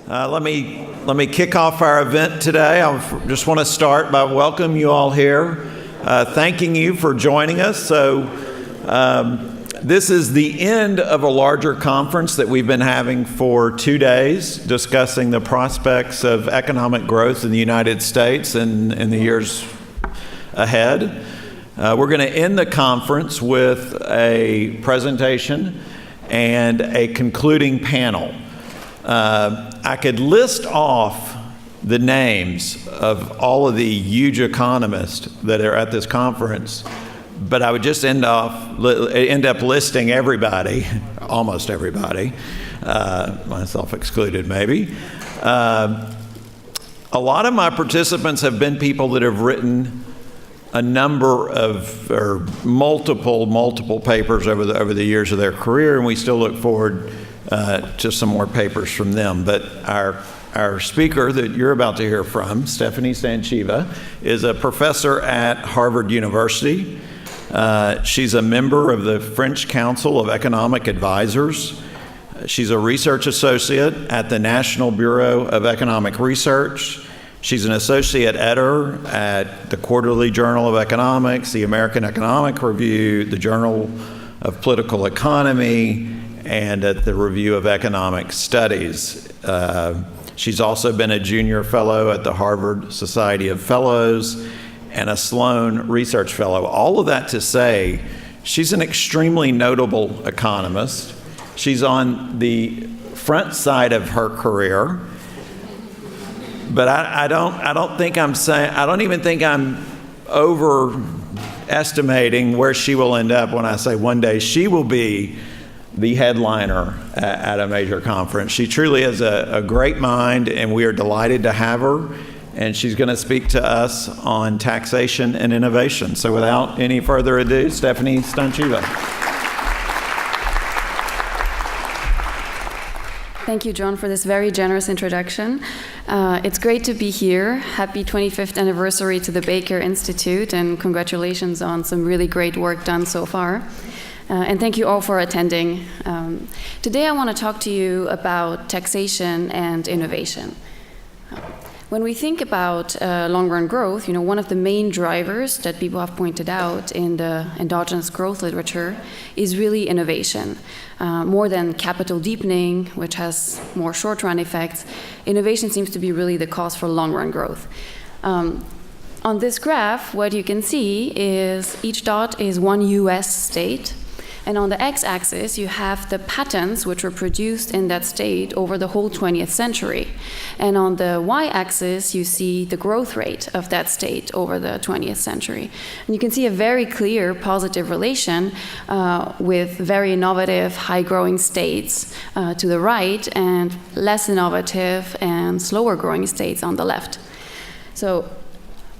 Let me kick off our event today. I just want to start by welcoming you all here, thanking you for joining us. So this is the end of a larger conference that we've been having for 2 days, discussing the prospects of economic growth in the United States and in the years ahead. We're going to end the conference with a presentation and a concluding panel. I could list off the names of all of the huge economists that are at this conference, but I would just end up listing everybody, almost everybody, myself excluded maybe. A lot of my participants have been people that have written a number of, or multiple papers over the years of their career, and we still look forward to some more papers from them. But our speaker that you're about to hear from, Stephanie Stancheva, is a professor at Harvard University. She's a member of the French Council of Economic Advisors. She's a research associate at the National Bureau of Economic Research. She's an associate editor at the Quarterly Journal of Economics, the American Economic Review, the Journal of Political Economy, and at the Review of Economic Studies. She's also been a junior fellow at the Harvard Society of Fellows and a Sloan Research Fellow. All of that to say, she's an extremely notable economist. She's on the front side of her career, but I don't even think I'm overestimating where she will end up when I say one day she will be the headliner at a major conference. She truly is a great mind, and we are delighted to have her. And she's going to speak to us on taxation and innovation. So without any further ado, Stephanie Stancheva. Thank you, John, for this very generous introduction. It's great to be here. Happy 25th anniversary to the Baker Institute, and congratulations on some really great work done so far. And thank you all for attending. Today I want to talk to you about taxation and innovation. When we think about long-run growth, one of the main drivers that people have pointed out in the endogenous growth literature is really innovation. More than capital deepening, which has more short-run effects, innovation seems to be really the cause for long-run growth. On this graph, what you can see is each dot is one US state. And on the x-axis, you have the patents which were produced in that state over the whole 20th century. And on the y-axis, you see the growth rate of that state over the 20th century. And you can see a very clear positive relation with very innovative, high-growing states to the right, and less innovative and slower-growing states on the left. So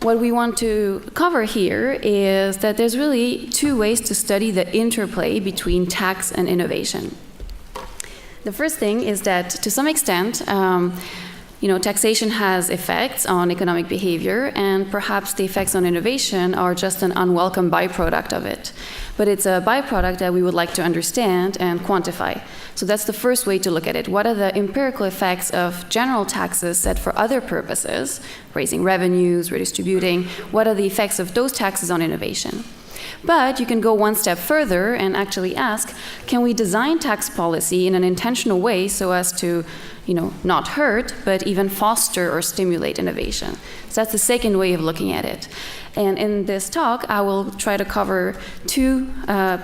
what we want to cover here is that there's really two ways to study the interplay between tax and innovation. The first thing is that, to some extent, taxation has effects on economic behavior, and perhaps the effects on innovation are just an unwelcome byproduct of it. But it's a byproduct that we would like to understand and quantify. So that's the first way to look at it. What are the empirical effects of general taxes set for other purposes, raising revenues, redistributing? What are the effects of those taxes on innovation? But you can go one step further and actually ask, can we design tax policy in an intentional way so as to, not hurt, but even foster or stimulate innovation? So that's the second way of looking at it. And in this talk, I will try to cover two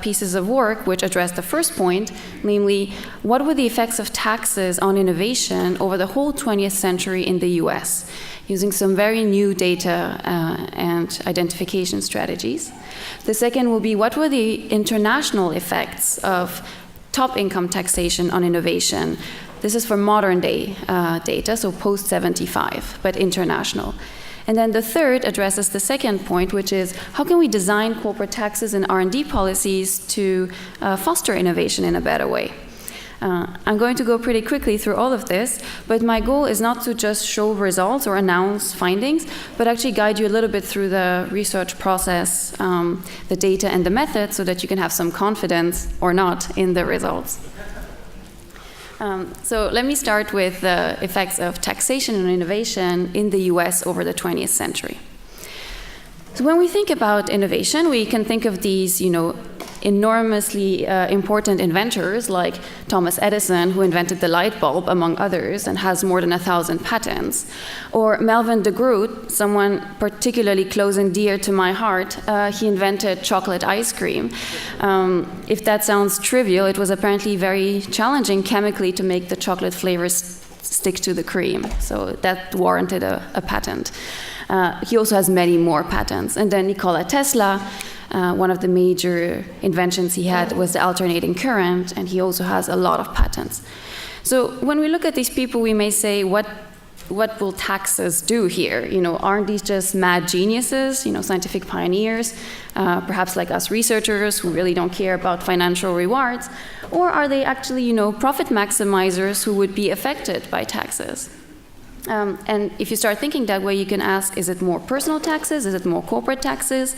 pieces of work which address the first point, namely, what were the effects of taxes on innovation over the whole 20th century in the US, using some very new data and identification strategies. The second will be, what were the international effects of top income taxation on innovation? This is for modern day data, so post-75, but international. And then the third addresses the second point, which is, how can we design corporate taxes and R&D policies to foster innovation in a better way? I'm going to go pretty quickly through all of this, but my goal is not to just show results or announce findings, but actually guide you a little bit through the research process, the data and the method, so that you can have some confidence or not in the results. So let me start with the effects of taxation and innovation in the US over the 20th century. So when we think about innovation, we can think of these, enormously important inventors like Thomas Edison, who invented the light bulb, among others, and has more than 1,000 patents. Or Melvin de Groot, someone particularly close and dear to my heart. He invented chocolate ice cream. If that sounds trivial, it was apparently very challenging chemically to make the chocolate flavors stick to the cream. So that warranted a patent. He also has many more patents. And then Nikola Tesla, one of the major inventions he had was the alternating current, and he also has a lot of patents. So when we look at these people, we may say, what will taxes do here? Aren't these just mad geniuses, scientific pioneers, perhaps like us researchers who really don't care about financial rewards? Or are they actually, profit maximizers who would be affected by taxes? And if you start thinking that way, you can ask, is it more personal taxes? Is it more corporate taxes?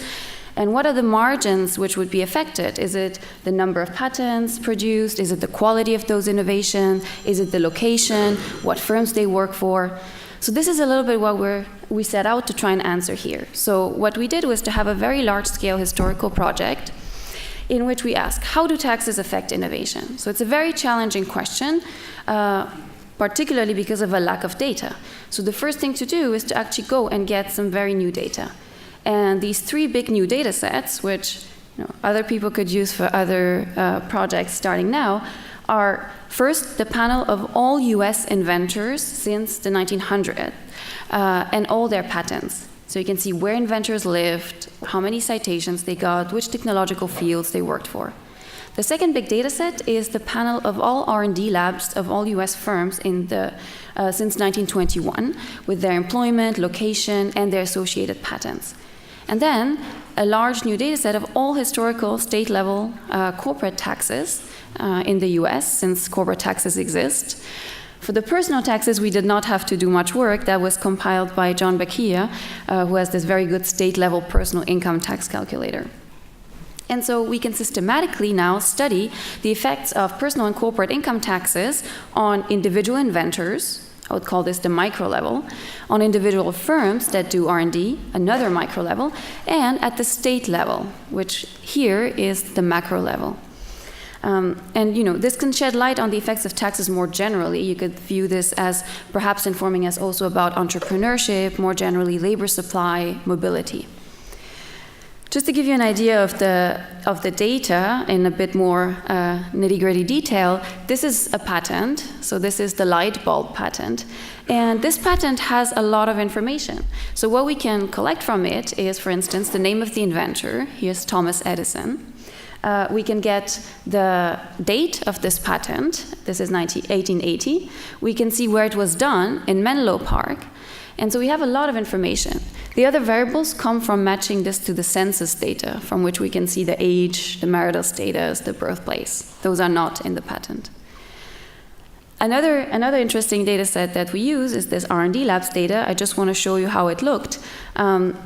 And what are the margins which would be affected? Is it the number of patents produced? Is it the quality of those innovations? Is it the location? What firms they work for? So this is a little bit what we set out to try and answer here. So what we did was to have a very large-scale historical project in which we ask, how do taxes affect innovation? So it's a very challenging question, particularly because of a lack of data. So the first thing to do is to actually go and get some very new data. And these 3 big new data sets, which other people could use for other projects starting now, are first the panel of all US inventors since the 1900s and all their patents. So you can see where inventors lived, how many citations they got, which technological fields they worked for. The second big data set is the panel of all R&D labs of all US firms since 1921, with their employment, location, and their associated patents. And then a large new data set of all historical state-level corporate taxes in the US, since corporate taxes exist. For the personal taxes, we did not have to do much work. That was compiled by John Bakia, who has this very good state-level personal income tax calculator. And so we can systematically now study the effects of personal and corporate income taxes on individual inventors, I would call this the micro level, on individual firms that do R&D, another micro level, and at the state level, which here is the macro level. This can shed light on the effects of taxes more generally. You could view this as perhaps informing us also about entrepreneurship, more generally labor supply, mobility. Just to give you an idea of the data in a bit more nitty-gritty detail, this is a patent. So this is the light bulb patent. And this patent has a lot of information. So what we can collect from it is, for instance, the name of the inventor. Here's Thomas Edison. We can get the date of this patent. This is 1880. We can see where it was done in Menlo Park. And so we have a lot of information. The other variables come from matching this to the census data, from which we can see the age, the marital status, the birthplace. Those are not in the patent. Another interesting data set that we use is this R&D labs data. I just want to show you how it looked.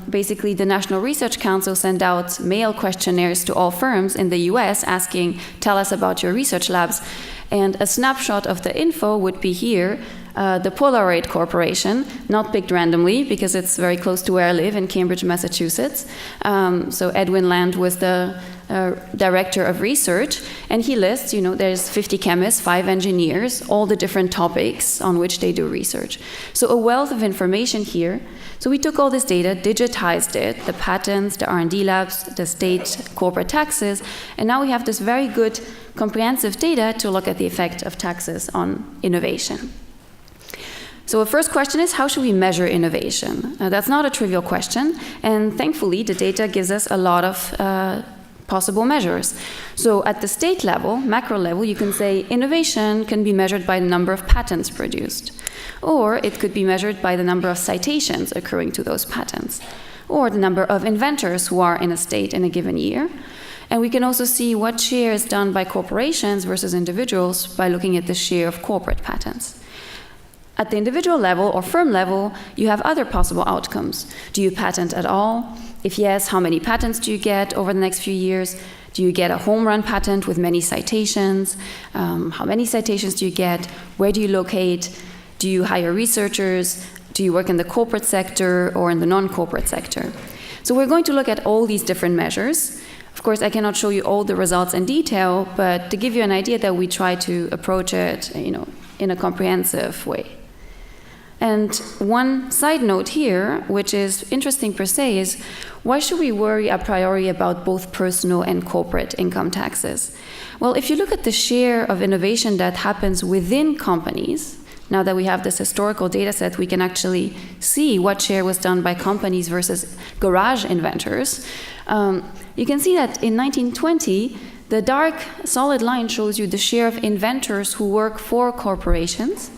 Basically, the National Research Council sent out mail questionnaires to all firms in the US asking, tell us about your research labs. And a snapshot of the info would be here. The Polaroid Corporation, not picked randomly because it's very close to where I live in Cambridge, Massachusetts. So Edwin Land was the director of research, and he lists, there's 50 chemists, 5 engineers, all the different topics on which they do research. So a wealth of information here. So we took all this data, digitized it, the patents, the R&D labs, the state corporate taxes, and now we have this very good comprehensive data to look at the effect of taxes on innovation. So the first question is, how should we measure innovation? That's not a trivial question, and thankfully the data gives us a lot of possible measures. So at the state level, macro level, you can say innovation can be measured by the number of patents produced, or it could be measured by the number of citations occurring to those patents, or the number of inventors who are in a state in a given year. And we can also see what share is done by corporations versus individuals by looking at the share of corporate patents. At the individual level or firm level, you have other possible outcomes. Do you patent at all? If yes, how many patents do you get over the next few years? Do you get a home run patent with many citations? How many citations do you get? Where do you locate? Do you hire researchers? Do you work in the corporate sector or in the non-corporate sector? So we're going to look at all these different measures. Of course, I cannot show you all the results in detail, but to give you an idea that we try to approach it, in a comprehensive way. And one side note here, which is interesting per se, is why should we worry a priori about both personal and corporate income taxes? Well, if you look at the share of innovation that happens within companies, now that we have this historical data set, we can actually see what share was done by companies versus garage inventors. You can see that in 1920, the dark solid line shows you the share of inventors who work for corporations.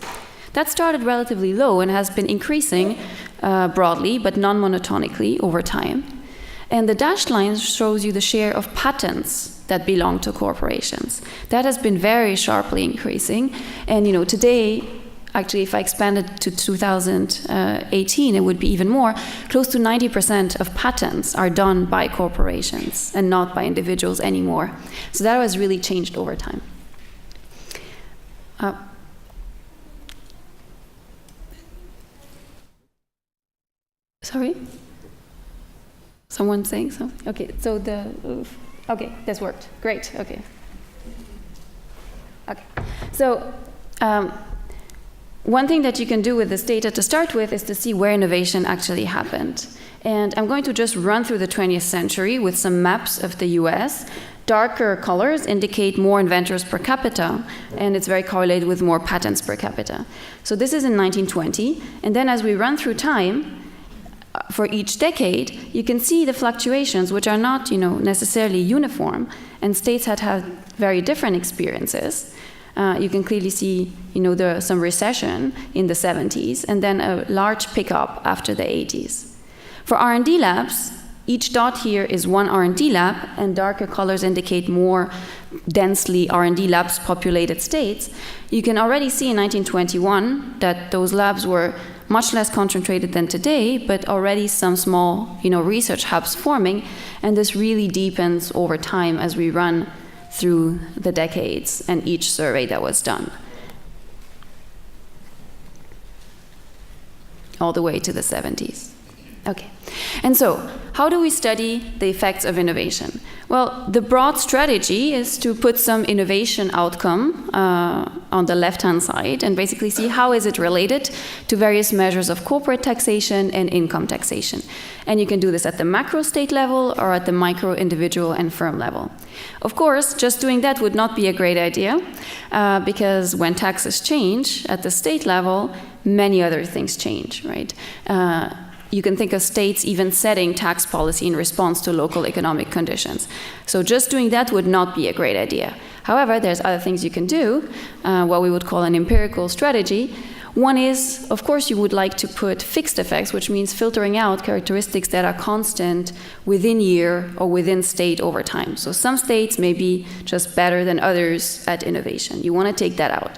That started relatively low and has been increasing broadly, but non-monotonically over time. And the dashed line shows you the share of patents that belong to corporations. That has been very sharply increasing. And today, actually, if I expand it to 2018, it would be even more. Close to 90% of patents are done by corporations and not by individuals anymore. So that has really changed over time. Sorry? Someone saying something? Okay, so okay, this worked. Great, okay. Okay, so one thing that you can do with this data to start with is to see where innovation actually happened. And I'm going to just run through the 20th century with some maps of the US. Darker colors indicate more inventors per capita, and it's very correlated with more patents per capita. So this is in 1920, and then as we run through time, for each decade, you can see the fluctuations, which are not, necessarily uniform, and states had very different experiences. You can clearly see, some recession in the 70s, and then a large pickup after the 80s. For R&D labs, each dot here is one R&D lab, and darker colors indicate more densely R&D labs populated states. You can already see in 1921 that those labs were much less concentrated than today, but already some small, research hubs forming, and this really deepens over time as we run through the decades and each survey that was done, all the way to the 70s. Okay, and so how do we study the effects of innovation? Well, the broad strategy is to put some innovation outcome on the left-hand side and basically see how is it related to various measures of corporate taxation and income taxation. And you can do this at the macro state level or at the micro individual and firm level. Of course, just doing that would not be a great idea because when taxes change at the state level, many other things change, right? You can think of states even setting tax policy in response to local economic conditions. So just doing that would not be a great idea. However, there's other things you can do, what we would call an empirical strategy. One is, of course, you would like to put fixed effects, which means filtering out characteristics that are constant within year or within state over time. So some states may be just better than others at innovation. You want to take that out.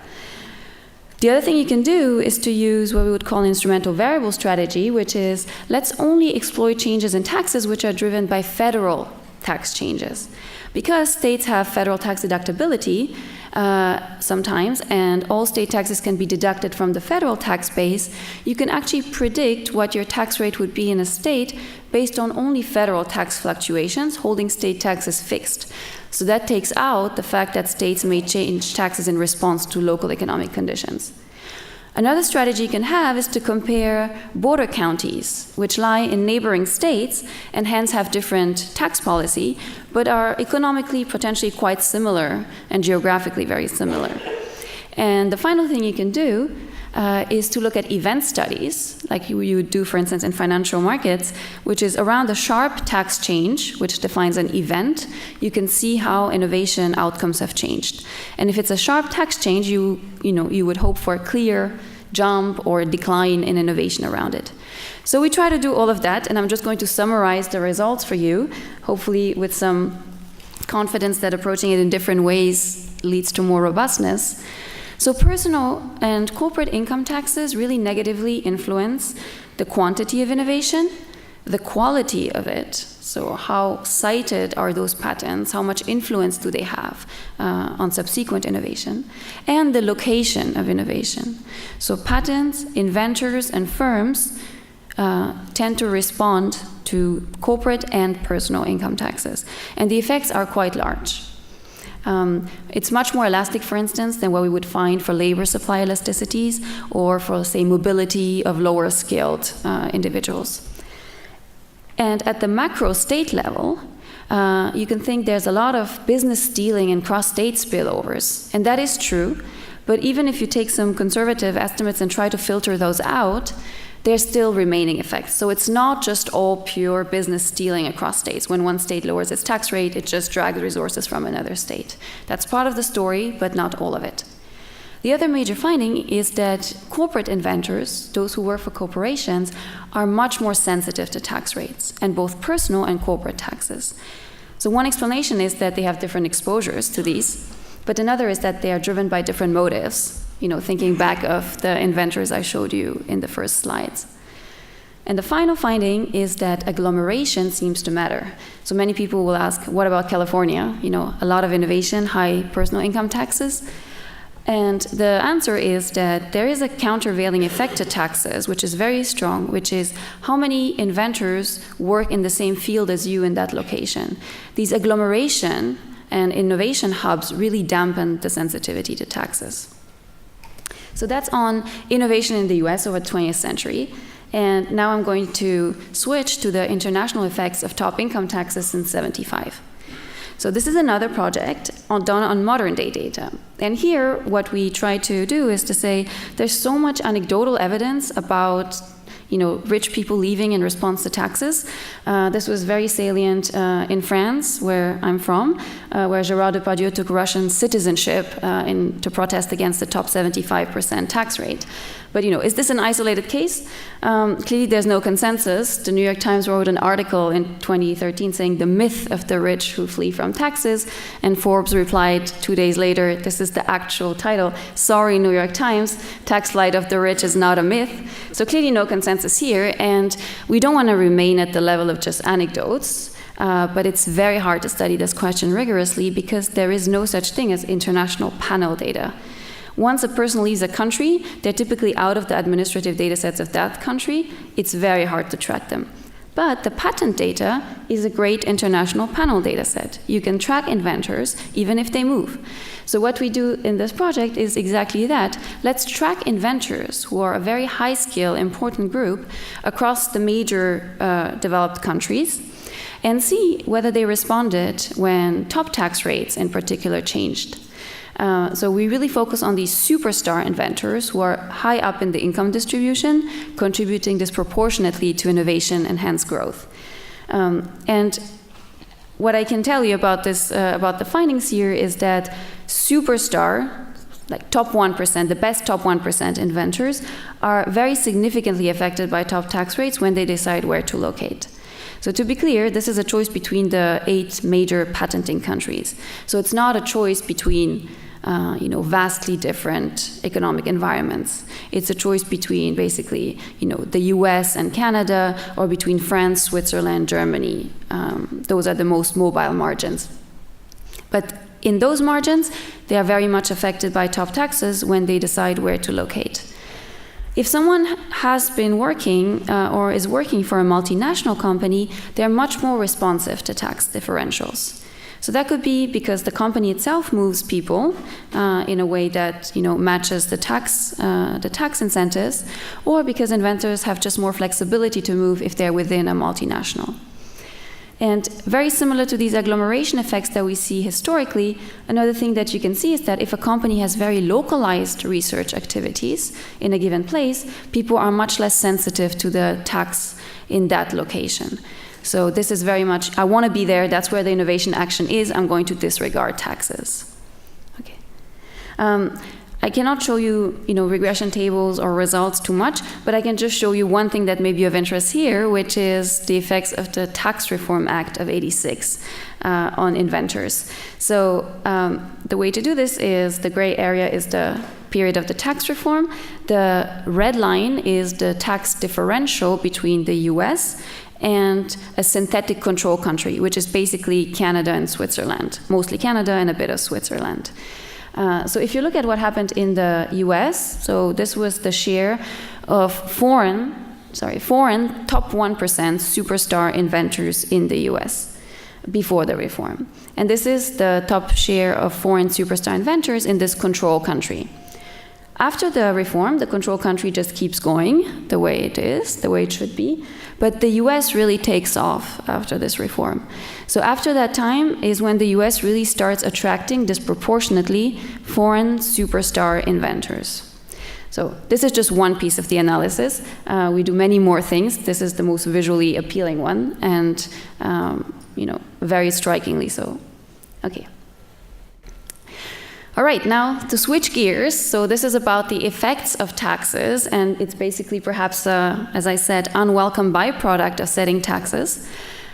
The other thing you can do is to use what we would call an instrumental variable strategy, which is let's only exploit changes in taxes which are driven by federal tax changes. Because states have federal tax deductibility sometimes, and all state taxes can be deducted from the federal tax base, you can actually predict what your tax rate would be in a state based on only federal tax fluctuations, holding state taxes fixed. So that takes out the fact that states may change taxes in response to local economic conditions. Another strategy you can have is to compare border counties, which lie in neighboring states and hence have different tax policy, but are economically potentially quite similar and geographically very similar. And the final thing you can do is to look at event studies, like you would do, for instance, in financial markets, which is around a sharp tax change, which defines an event. You can see how innovation outcomes have changed. And if it's a sharp tax change, you would hope for a clear jump or decline in innovation around it. So we try to do all of that, and I'm just going to summarize the results for you, hopefully with some confidence that approaching it in different ways leads to more robustness. So personal and corporate income taxes really negatively influence the quantity of innovation, the quality of it, so how cited are those patents, how much influence do they have on subsequent innovation, and the location of innovation. So patents, inventors, and firms tend to respond to corporate and personal income taxes, and the effects are quite large. It's much more elastic, for instance, than what we would find for labor supply elasticities or for, say, mobility of lower skilled individuals. And at the macro state level, you can think there's a lot of business stealing and cross-state spillovers, and that is true, but even if you take some conservative estimates and try to filter those out, there's still remaining effects. So it's not just all pure business stealing across states. When one state lowers its tax rate, it just drags resources from another state. That's part of the story, but not all of it. The other major finding is that corporate inventors, those who work for corporations, are much more sensitive to tax rates, and both personal and corporate taxes. So one explanation is that they have different exposures to these, but another is that they are driven by different motives, thinking back of the inventors I showed you in the first slides. And the final finding is that agglomeration seems to matter. So many people will ask, what about California? A lot of innovation, high personal income taxes. And the answer is that there is a countervailing effect to taxes, which is very strong, which is how many inventors work in the same field as you in that location. These agglomeration and innovation hubs really dampen the sensitivity to taxes. So that's on innovation in the US over the 20th century. And now I'm going to switch to the international effects of top income taxes since '75. So this is another project done on modern day data. And here, what we try to do is to say there's so much anecdotal evidence about rich people leaving in response to taxes. This was very salient in France, where I'm from, where Gérard Depardieu took Russian citizenship to protest against the top 75% tax rate. But is this an isolated case? Clearly there's no consensus. The New York Times wrote an article in 2013 saying the myth of the rich who flee from taxes, and Forbes replied 2 days later, this is the actual title, sorry New York Times, tax flight of the rich is not a myth. So clearly no consensus here, and we don't want to remain at the level of just anecdotes, but it's very hard to study this question rigorously because there is no such thing as international panel data. Once a person leaves a country, they're typically out of the administrative data sets of that country. It's very hard to track them. But the patent data is a great international panel data set. You can track inventors even if they move. So what we do in this project is exactly that. Let's track inventors who are a very high-skill, important group across the major developed countries and see whether they responded when top tax rates in particular changed. So we really focus on these superstar inventors who are high up in the income distribution, contributing disproportionately to innovation and hence growth. And what I can tell you about this, about the findings here, is that superstar, like top 1%, the best top 1% inventors, are very significantly affected by top tax rates when they decide where to locate. So to be clear, this is a choice between the 8 major patenting countries. So it's not a choice between vastly different economic environments. It's a choice between basically, the US and Canada, or between France, Switzerland, Germany. Those are the most mobile margins. But in those margins, they are very much affected by top taxes when they decide where to locate. If someone has been working or is working for a multinational company, they're much more responsive to tax differentials. So that could be because the company itself moves people in a way that matches the tax incentives, or because inventors have just more flexibility to move if they're within a multinational. And very similar to these agglomeration effects that we see historically, another thing that you can see is that if a company has very localized research activities in a given place, people are much less sensitive to the tax in that location. So this is very much, I want to be there, that's where the innovation action is, I'm going to disregard taxes. Okay. I cannot show you, regression tables or results too much, but I can just show you one thing that may be of interest here, which is the effects of the Tax Reform Act of '86 on inventors. So the way to do this is the gray area is the period of the tax reform. The red line is the tax differential between the US and a synthetic control country, which is basically Canada and Switzerland, mostly Canada and a bit of Switzerland. So if you look at what happened in the US, so this was the share of foreign top 1% superstar inventors in the US before the reform. And this is the top share of foreign superstar inventors in this control country. After the reform, the control country just keeps going the way it is, the way it should be. But the US really takes off after this reform. So after that time is when the US really starts attracting disproportionately foreign superstar inventors. So this is just one piece of the analysis. We do many more things. This is the most visually appealing one, and very strikingly so. Okay. All right, now to switch gears. So this is about the effects of taxes, and it's basically perhaps, as I said, unwelcome byproduct of setting taxes.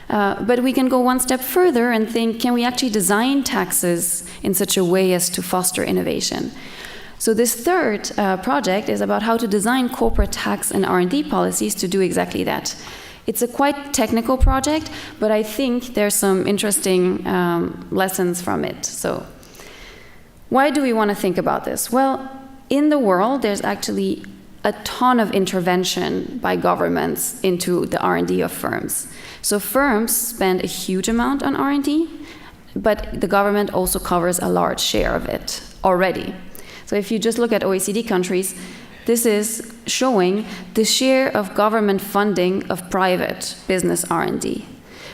But we can go one step further and think, can we actually design taxes in such a way as to foster innovation? So this third project is about how to design corporate tax and R&D policies to do exactly that. It's a quite technical project, but I think there's some interesting lessons from it. So why do we want to think about this? Well, in the world, there's actually a ton of intervention by governments into the R&D of firms. So firms spend a huge amount on R&D, but the government also covers a large share of it already. So if you just look at OECD countries, this is showing the share of government funding of private business R&D.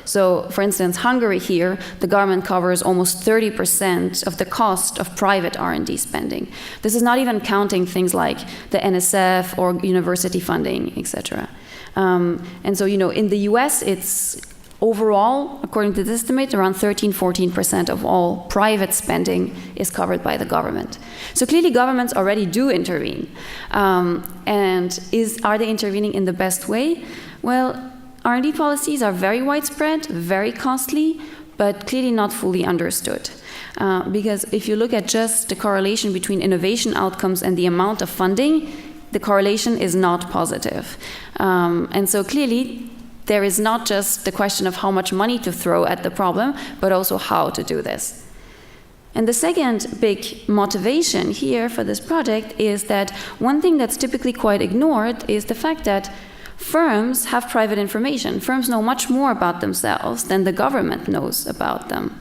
So, for instance, Hungary here, the government covers almost 30% of the cost of private R&D spending. This is not even counting things like the NSF or university funding, etc. And so, in the US, it's overall, according to this estimate, around 13-14% of all private spending is covered by the government. So clearly governments already do intervene. And are they intervening in the best way? Well, R&D policies are very widespread, very costly, but clearly not fully understood. Because if you look at just the correlation between innovation outcomes and the amount of funding, the correlation is not positive. And so clearly, there is not just the question of how much money to throw at the problem, but also how to do this. And the second big motivation here for this project is that one thing that's typically quite ignored is the fact that firms have private information. Firms know much more about themselves than the government knows about them.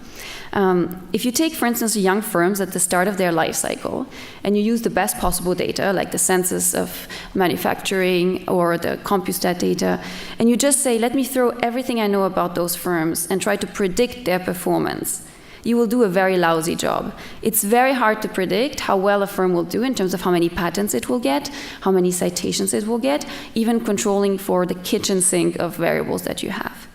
If you take, for instance, young firms at the start of their life cycle, and you use the best possible data, like the census of manufacturing or the CompuStat data, and you just say, let me throw everything I know about those firms and try to predict their performance, you will do a very lousy job. It's very hard to predict how well a firm will do in terms of how many patents it will get, how many citations it will get, even controlling for the kitchen sink of variables that you have.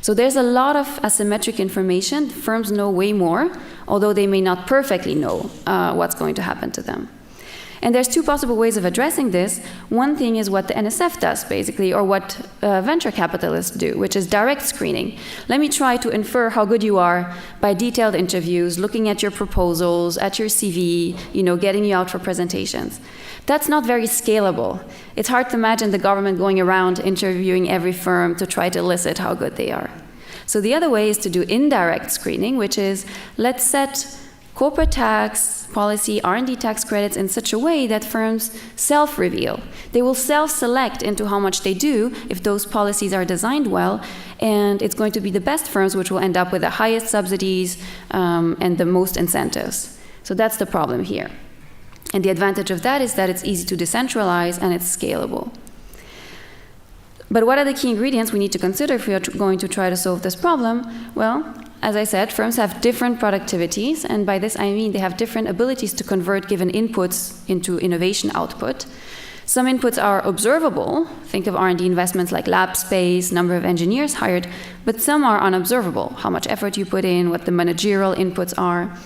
So there's a lot of asymmetric information. Firms know way more, although they may not perfectly know what's going to happen to them. And there's two possible ways of addressing this. One thing is what the NSF does, basically, or what venture capitalists do, which is direct screening. Let me try to infer how good you are by detailed interviews, looking at your proposals, at your CV, getting you out for presentations. That's not very scalable. It's hard to imagine the government going around interviewing every firm to try to elicit how good they are. So the other way is to do indirect screening, which is let's set corporate tax policy, R&D tax credits in such a way that firms self-reveal. They will self-select into how much they do if those policies are designed well, and it's going to be the best firms which will end up with the highest subsidies and the most incentives. So that's the problem here. And the advantage of that is that it's easy to decentralize and it's scalable. But what are the key ingredients we need to consider if we are going to try to solve this problem? Well, as I said, firms have different productivities, and by this I mean they have different abilities to convert given inputs into innovation output. Some inputs are observable. Think of R&D investments like lab space, number of engineers hired, but some are unobservable, how much effort you put in, what the managerial inputs are.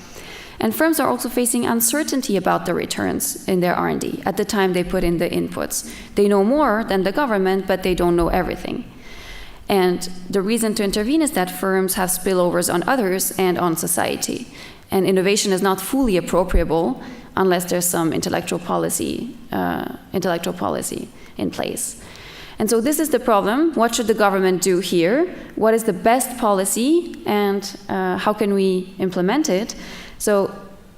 And firms are also facing uncertainty about the returns in their R&D at the time they put in the inputs. They know more than the government, but they don't know everything. And the reason to intervene is that firms have spillovers on others and on society. And innovation is not fully appropriable unless there's some intellectual policy in place. And so this is the problem. What should the government do here? What is the best policy, and how can we implement it? So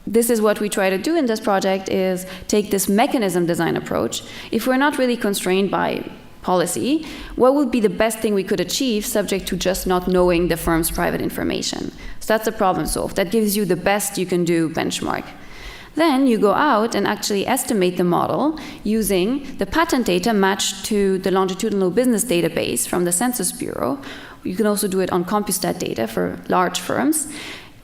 this is what we try to do in this project, is take this mechanism design approach. If we're not really constrained by policy, what would be the best thing we could achieve subject to just not knowing the firm's private information? So that's a problem solved. That gives you the best you can do benchmark. Then you go out and actually estimate the model using the patent data matched to the longitudinal business database from the Census Bureau. You can also do it on Compustat data for large firms,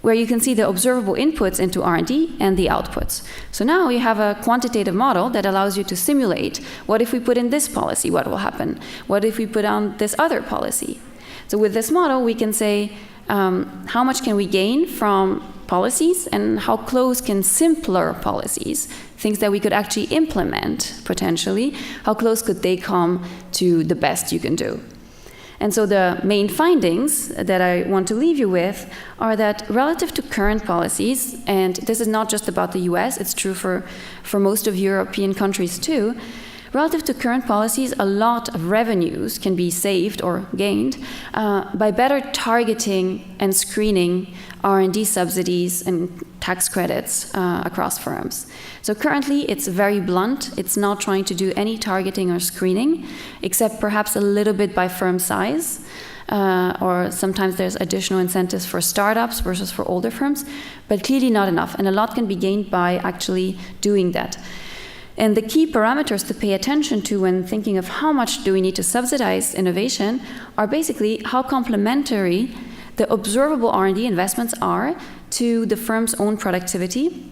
where you can see the observable inputs into R&D and the outputs. So now you have a quantitative model that allows you to simulate, what if we put in this policy, what will happen? What if we put on this other policy? So with this model, we can say, how much can we gain from policies, and how close can simpler policies, things that we could actually implement potentially, how close could they come to the best you can do? And so the main findings that I want to leave you with are that relative to current policies, and this is not just about the US, it's true for most of European countries too, relative to current policies, a lot of revenues can be saved or gained by better targeting and screening R&D subsidies and tax credits across firms. So currently, it's very blunt. It's not trying to do any targeting or screening, except perhaps a little bit by firm size, or sometimes there's additional incentives for startups versus for older firms, but clearly not enough. And a lot can be gained by actually doing that. And the key parameters to pay attention to when thinking of how much do we need to subsidize innovation are basically how complementary the observable R&D investments are to the firm's own productivity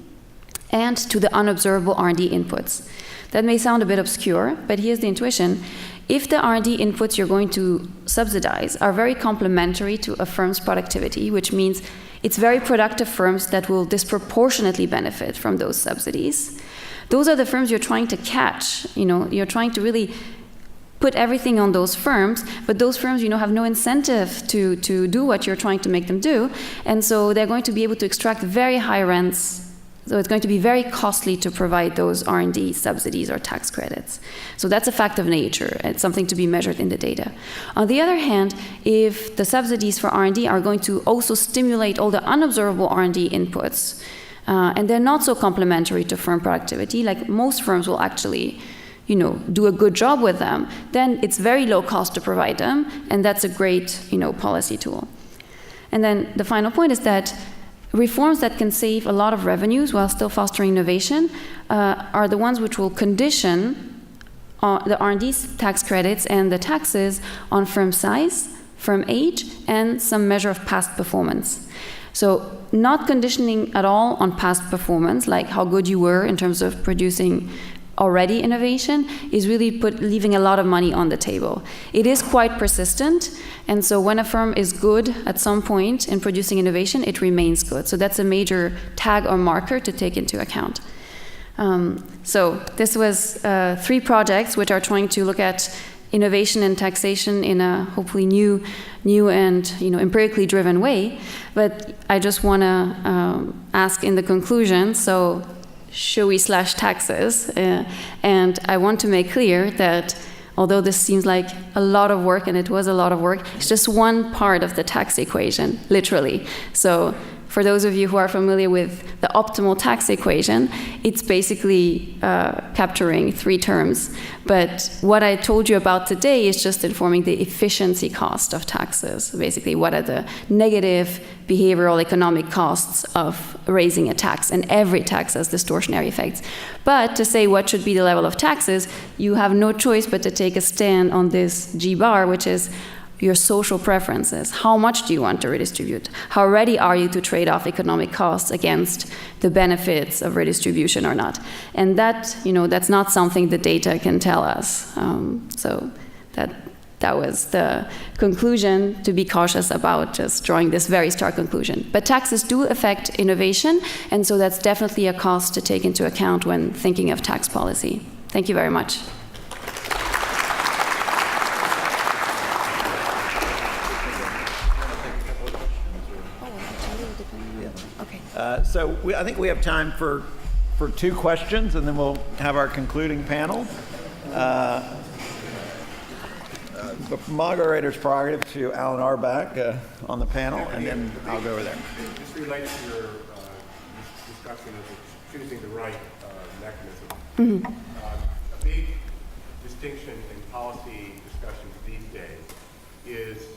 and to the unobservable R&D inputs. That may sound a bit obscure, but here's the intuition. If the R&D inputs you're going to subsidize are very complementary to a firm's productivity, which means it's very productive firms that will disproportionately benefit from those subsidies, those are the firms you're trying to catch. You're trying to really put everything on those firms, but those firms, have no incentive to do what you're trying to make them do, and so they're going to be able to extract very high rents. So it's going to be very costly to provide those R&D subsidies or tax credits. So that's a fact of nature. It's something to be measured in the data. On the other hand, if the subsidies for R&D are going to also stimulate all the unobservable R&D inputs, and they're not so complementary to firm productivity, like most firms will actually, do a good job with them, then it's very low cost to provide them, and that's a great, policy tool. And then the final point is that reforms that can save a lot of revenues while still fostering innovation are the ones which will condition the R&D tax credits and the taxes on firm size, firm age, and some measure of past performance. So not conditioning at all on past performance, like how good you were in terms of producing already innovation, is really leaving a lot of money on the table. It is quite persistent, and so when a firm is good at some point in producing innovation, it remains good. So that's a major tag or marker to take into account. So this was 3 projects which are trying to look at innovation and taxation in a hopefully new and empirically driven way. But I just want to ask in the conclusion, so should we slash taxes? And I want to make clear that although this seems like a lot of work, and it was a lot of work, it's just one part of the tax equation, literally. So for those of you who are familiar with the optimal tax equation, it's basically capturing 3 terms. But what I told you about today is just informing the efficiency cost of taxes. Basically, what are the negative behavioral economic costs of raising a tax? And every tax has distortionary effects. But to say what should be the level of taxes, you have no choice but to take a stand on this G bar, which is your social preferences. How much do you want to redistribute? How ready are you to trade off economic costs against the benefits of redistribution or not? And that, that's not something the data can tell us. So that was the conclusion, to be cautious about just drawing this very stark conclusion. But taxes do affect innovation, and so that's definitely a cost to take into account when thinking of tax policy. Thank you very much. I think we have time for for 2 questions, and then we'll have our concluding panel. The moderator's prerogative to Alan Arbach on the panel, and then I'll go over there. This relates to your discussion of choosing the right mechanism. A big distinction in policy discussions these days is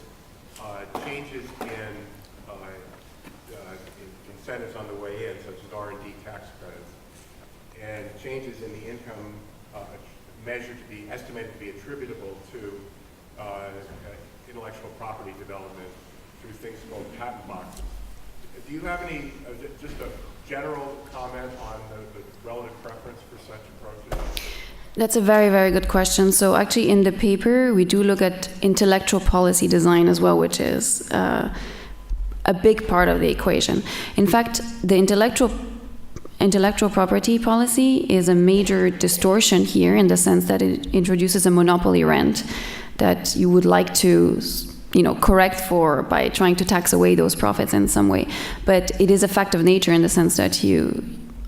changes in incentives on the way in, such as R&D tax credits, and changes in the income measured to be estimated to be attributable to intellectual property development through things called patent boxes. Do you have any, just a general comment on the relative preference for such approaches? That's a very, very good question. So actually in the paper, we do look at intellectual policy design as well, which is a big part of the equation. In fact, the intellectual property policy is a major distortion here in the sense that it introduces a monopoly rent that you would like to correct for by trying to tax away those profits in some way. But it is a fact of nature in the sense that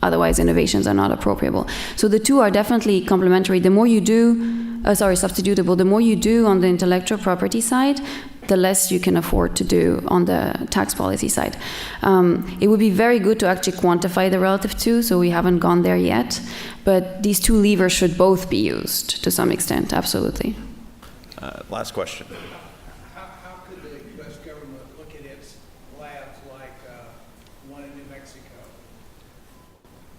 otherwise innovations are not appropriable. So the two are definitely complementary. The more you do, substitutable, the more you do on the intellectual property side, the less you can afford to do on the tax policy side. It would be very good to actually quantify the relative two, so we haven't gone there yet. But these two levers should both be used to some extent, absolutely. Last question. How could the U.S. government look at its labs like one in New Mexico,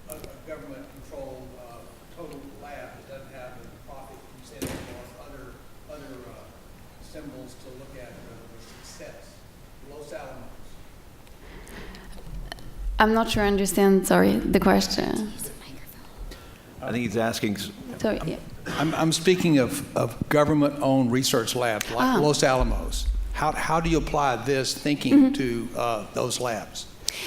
a government-controlled total lab that doesn't have the profit incentive or other symbols to look at the success? Los Alamos. I'm not sure I understand, the question. I think he's asking. Sorry, yeah. I'm speaking of government-owned research labs like Los Alamos. How do you apply this thinking to those labs?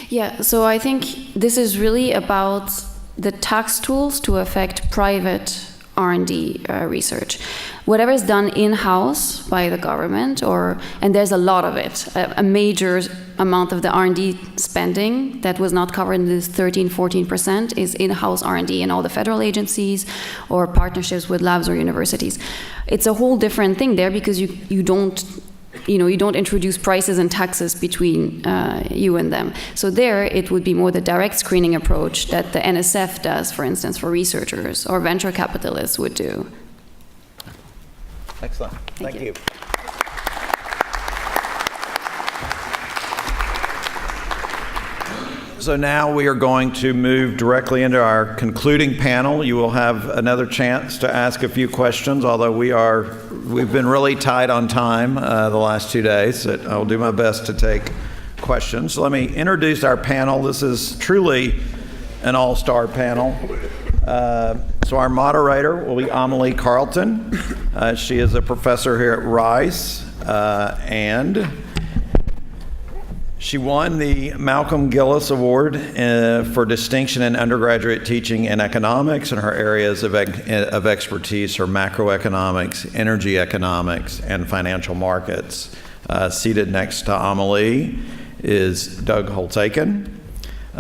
Yeah, so I think this is really about the tax tools to affect private R&D research. Whatever is done in-house by the government, and there's a lot of it, a major amount of the R&D spending that was not covered in this 13-14% is in-house R&D in all the federal agencies or partnerships with labs or universities. It's a whole different thing there because you don't introduce prices and taxes between you and them. So there, it would be more the direct screening approach that the NSF does, for instance, for researchers or venture capitalists would do. Excellent. Thank you. So now we are going to move directly into our concluding panel. You will have another chance to ask a few questions, although we've been really tight on time the last 2 days. I'll do my best to take questions. So let me introduce our panel. This is truly an all-star panel. So our moderator will be Amelie Carlton. She is a professor here at Rice, and she won the Malcolm Gillis Award for distinction in undergraduate teaching in economics, and her areas of expertise are macroeconomics, energy economics, and financial markets. Seated next to Amelie is Doug Holtz-Eakin.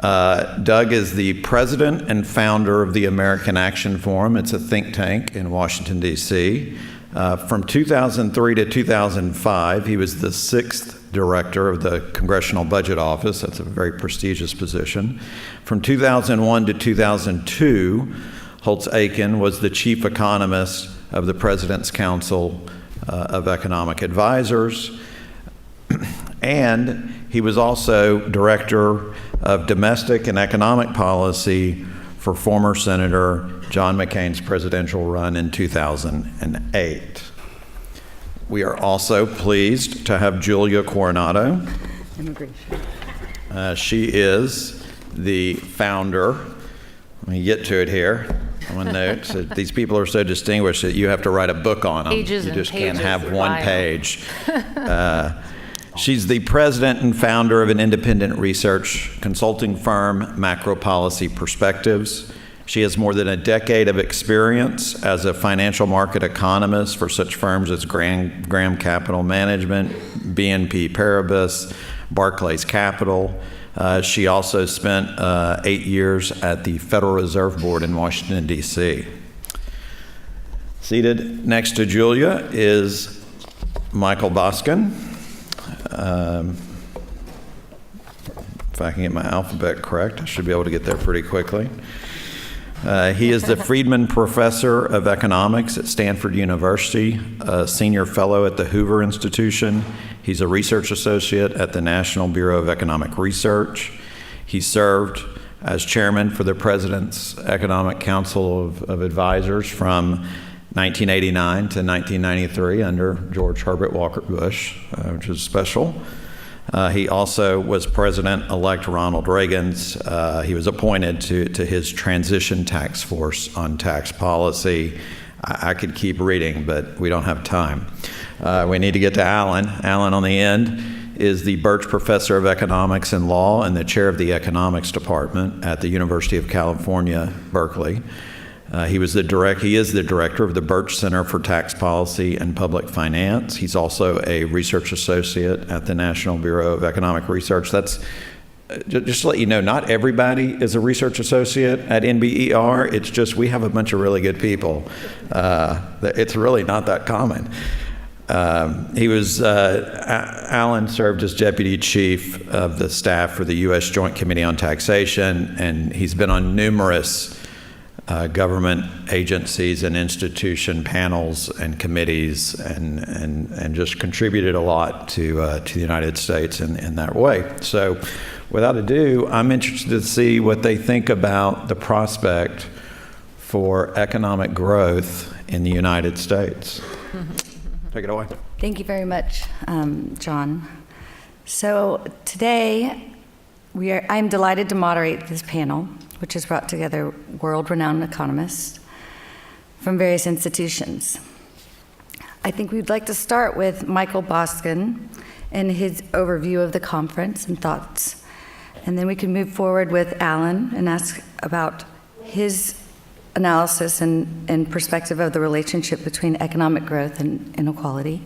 Doug is the president and founder of the American Action Forum. It's a think tank in Washington, D.C. From 2003 to 2005, he was the 6th director of the Congressional Budget Office. That's a very prestigious position. From 2001 to 2002, Holtz-Eakin was the chief economist of the President's Council of Economic Advisors. And he was also director of domestic and economic policy for former Senator John McCain's presidential run in 2008. We are also pleased to have Julia Coronado. Immigration. She is the founder. Let me get to it here. I'm going to note that these people are so distinguished that you have to write a book on them. Pages you just and can't pages have of one bio. page. She's the president and founder of an independent research consulting firm, Macro Policy Perspectives. She has more than a decade of experience as a financial market economist for such firms as Graham Capital Management, BNP Paribas, Barclays Capital, She also spent 8 years at the Federal Reserve Board in Washington, D.C. Seated next to Julia is Michael Boskin. If I can get my alphabet correct, I should be able to get there pretty quickly. He is the Friedman Professor of Economics at Stanford University, a senior fellow at the Hoover Institution. He's a research associate at the National Bureau of Economic Research. He served as chairman for the President's Economic Council of Advisors from 1989 to 1993 under George Herbert Walker Bush, which is special. He also was President-elect Ronald Reagan's. He was appointed to his transition task force on tax policy. I could keep reading, but we don't have time. We need to get to Alan. Alan on the end is the Birch Professor of Economics and Law and the chair of the Economics Department at the University of California, Berkeley. He is the director of the Birch Center for Tax Policy and Public Finance. He's also a research associate at the National Bureau of Economic Research. That's just to let you know, not everybody is a research associate at NBER. It's just we have a bunch of really good people. It's really not that common. Alan served as deputy chief of the staff for the U.S. Joint Committee on Taxation, and he's been on numerous government agencies and institution panels and committees, and just contributed a lot to the United States in that way. So, without ado, I'm interested to see what they think about the prospect for economic growth in the United States. Take it away. Thank you very much, John. So today, I'm delighted to moderate this panel, which has brought together world-renowned economists from various institutions. I think we'd like to start with Michael Boskin and his overview of the conference and thoughts. And then we can move forward with Alan and ask about his analysis and perspective of the relationship between economic growth and inequality.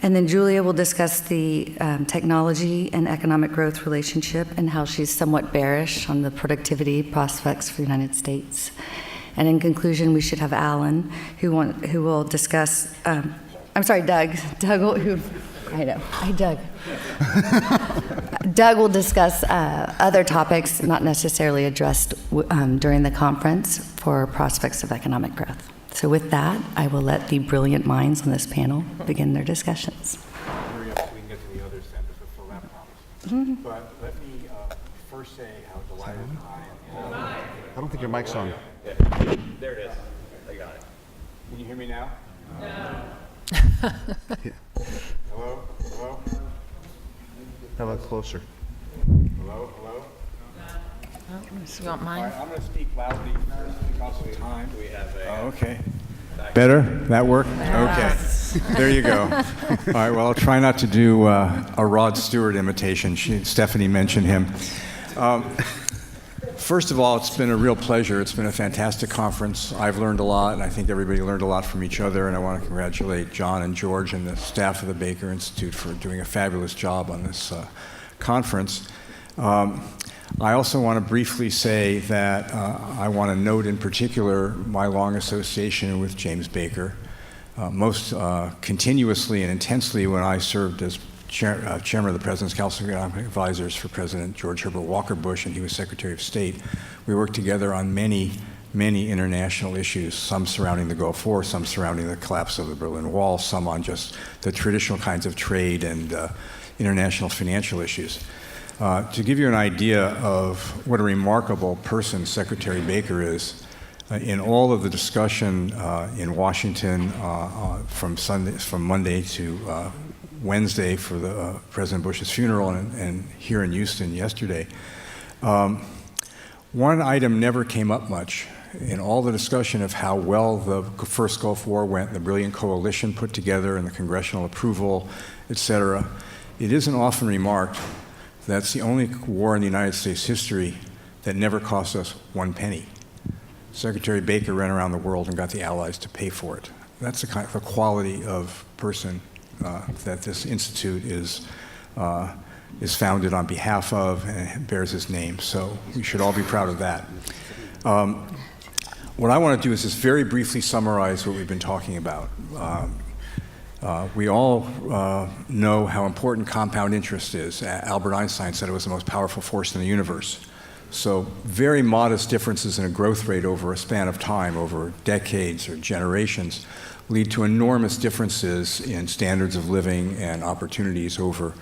And then Julia will discuss the technology and economic growth relationship and how she's somewhat bearish on the productivity prospects for the United States. And in conclusion, we should have Alan, who will discuss, Doug. Doug will discuss other topics not necessarily addressed during the conference for prospects of economic growth. So with that, I will let the brilliant minds on this panel begin their discussions. Hurry up so we can get to the other center to fill that promise. But let me first say how delighted I am. I don't think your mic's on. There it is. I got it. Can you hear me now? No. Hello? Hello? How about closer? Hello? Hello? You want All mine? right, I'm going to speak loudly first because of time. We have Oh, okay. Better? That work? Okay. There you go. All right, well, I'll try not to do a Rod Stewart imitation. Stephanie mentioned him. First of all, it's been a real pleasure. It's been a fantastic conference. I've learned a lot, and I think everybody learned a lot from each other, and I want to congratulate John and George and the staff of the Baker Institute for doing a fabulous job on this conference. I also want to briefly say that I want to note in particular my long association with James Baker, most continuously and intensely when I served as chairman of the President's Council of Economic Advisors for President George Herbert Walker Bush, and he was Secretary of State. We worked together on many international issues, some surrounding the Gulf War, some surrounding the collapse of the Berlin Wall, some on just the traditional kinds of trade and international financial issues. To give you an idea of what a remarkable person Secretary Baker is, in all of the discussion in Washington from Monday to Wednesday for the President Bush's funeral and here in Houston yesterday, one item never came up much. In all the discussion of how well the first Gulf War went, the brilliant coalition put together and the congressional approval, et cetera, it isn't often remarked that's the only war in the United States history that never cost us one penny. Secretary Baker ran around the world and got the Allies to pay for it. That's the kind of quality of person that this institute is is founded on behalf of and bears his name. So we should all be proud of that. What I want to do is just very briefly summarize what we've been talking about. We all know how important compound interest is. Albert Einstein said it was the most powerful force in the universe. So very modest differences in a growth rate over a span of time, over decades or generations, lead to enormous differences in standards of living and opportunities over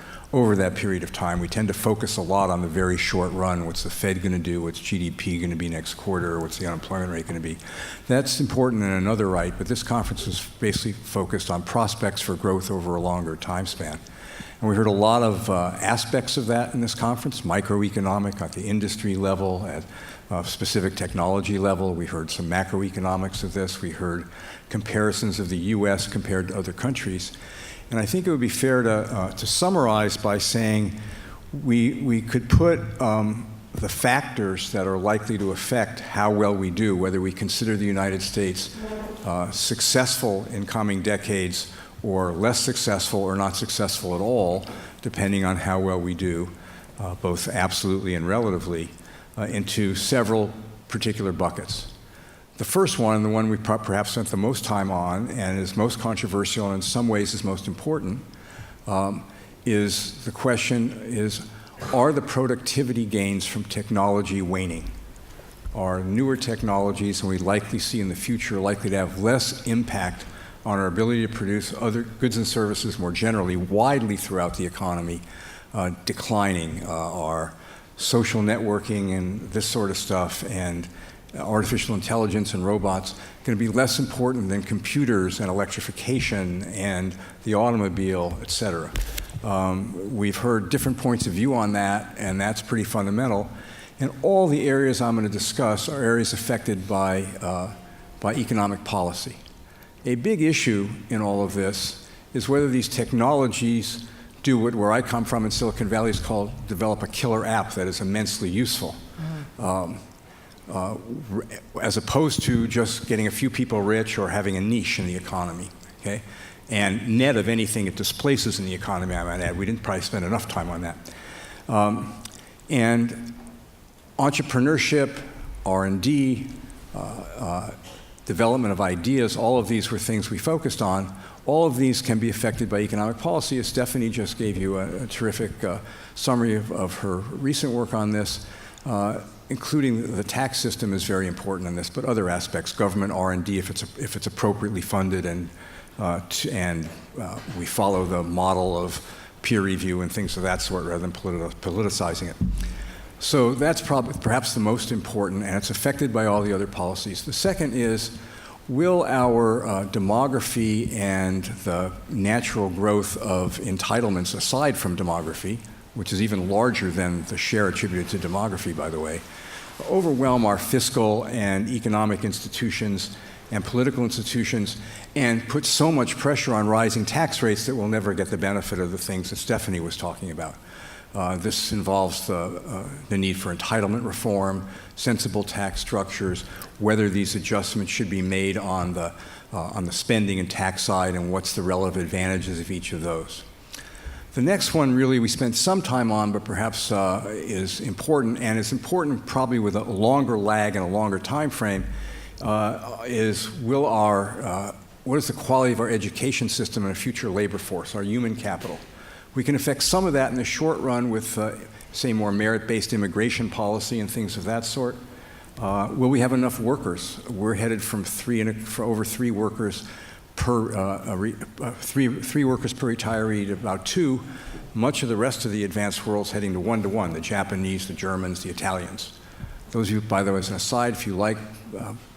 that period of time. We tend to focus a lot on the very short run. What's the Fed going to do? What's GDP going to be next quarter? What's the unemployment rate going to be? That's important in another right, but this conference was basically focused on prospects for growth over a longer time span. And we heard a lot of aspects of that in this conference, microeconomic at the industry level, at specific technology level. We heard some macroeconomics of this. We heard comparisons of the US compared to other countries. And I think it would be fair to summarize by saying we could put the factors that are likely to affect how well we do, whether we consider the United States successful in coming decades or less successful or not successful at all, depending on how well we do, both absolutely and relatively, into several particular buckets. The first one, and the one we perhaps spent the most time on and is most controversial and in some ways is most important, is the question is, are the productivity gains from technology waning? Are newer technologies, and we likely see in the future, likely to have less impact on our ability to produce other goods and services more generally, widely throughout the economy, declining? Our social networking and this sort of stuff and artificial intelligence and robots going to be less important than computers and electrification and the automobile, et cetera. We've heard different points of view on that, and that's pretty fundamental. And all the areas I'm going to discuss are areas affected by economic policy. A big issue in all of this is whether these technologies do what, where I come from in Silicon Valley, is called develop a killer app that is immensely useful. As opposed to just getting a few people rich or having a niche in the economy, okay? And net of anything it displaces in the economy, I might add. We didn't probably spend enough time on that. And entrepreneurship, R&D, development of ideas, all of these were things we focused on. All of these can be affected by economic policy, as Stephanie just gave you a terrific summary of her recent work on this. Including the tax system is very important in this, but other aspects, government R&D, if it's appropriately funded, and we follow the model of peer review and things of that sort rather than politicizing it. So that's perhaps the most important, and it's affected by all the other policies. The second is, will our demography and the natural growth of entitlements aside from demography, which is even larger than the share attributed to demography, by the way, overwhelm our fiscal and economic institutions and political institutions and put so much pressure on rising tax rates that we'll never get the benefit of the things that Stephanie was talking about. This involves the need for entitlement reform, sensible tax structures, whether these adjustments should be made on the spending and tax side, and what's the relative advantages of each of those. The next one really we spent some time on, but perhaps is important, and it's important probably with a longer lag and a longer time frame, is what is the quality of our education system and a future labor force, our human capital? We can affect some of that in the short run with, say, more merit-based immigration policy and things of that sort. Will we have enough workers? We're headed from over 3 workers per three workers per retiree to about 2. Much of the rest of the advanced world's heading to 1-to-1, the Japanese, the Germans, the Italians. Those of you, by the way, as an aside, if you like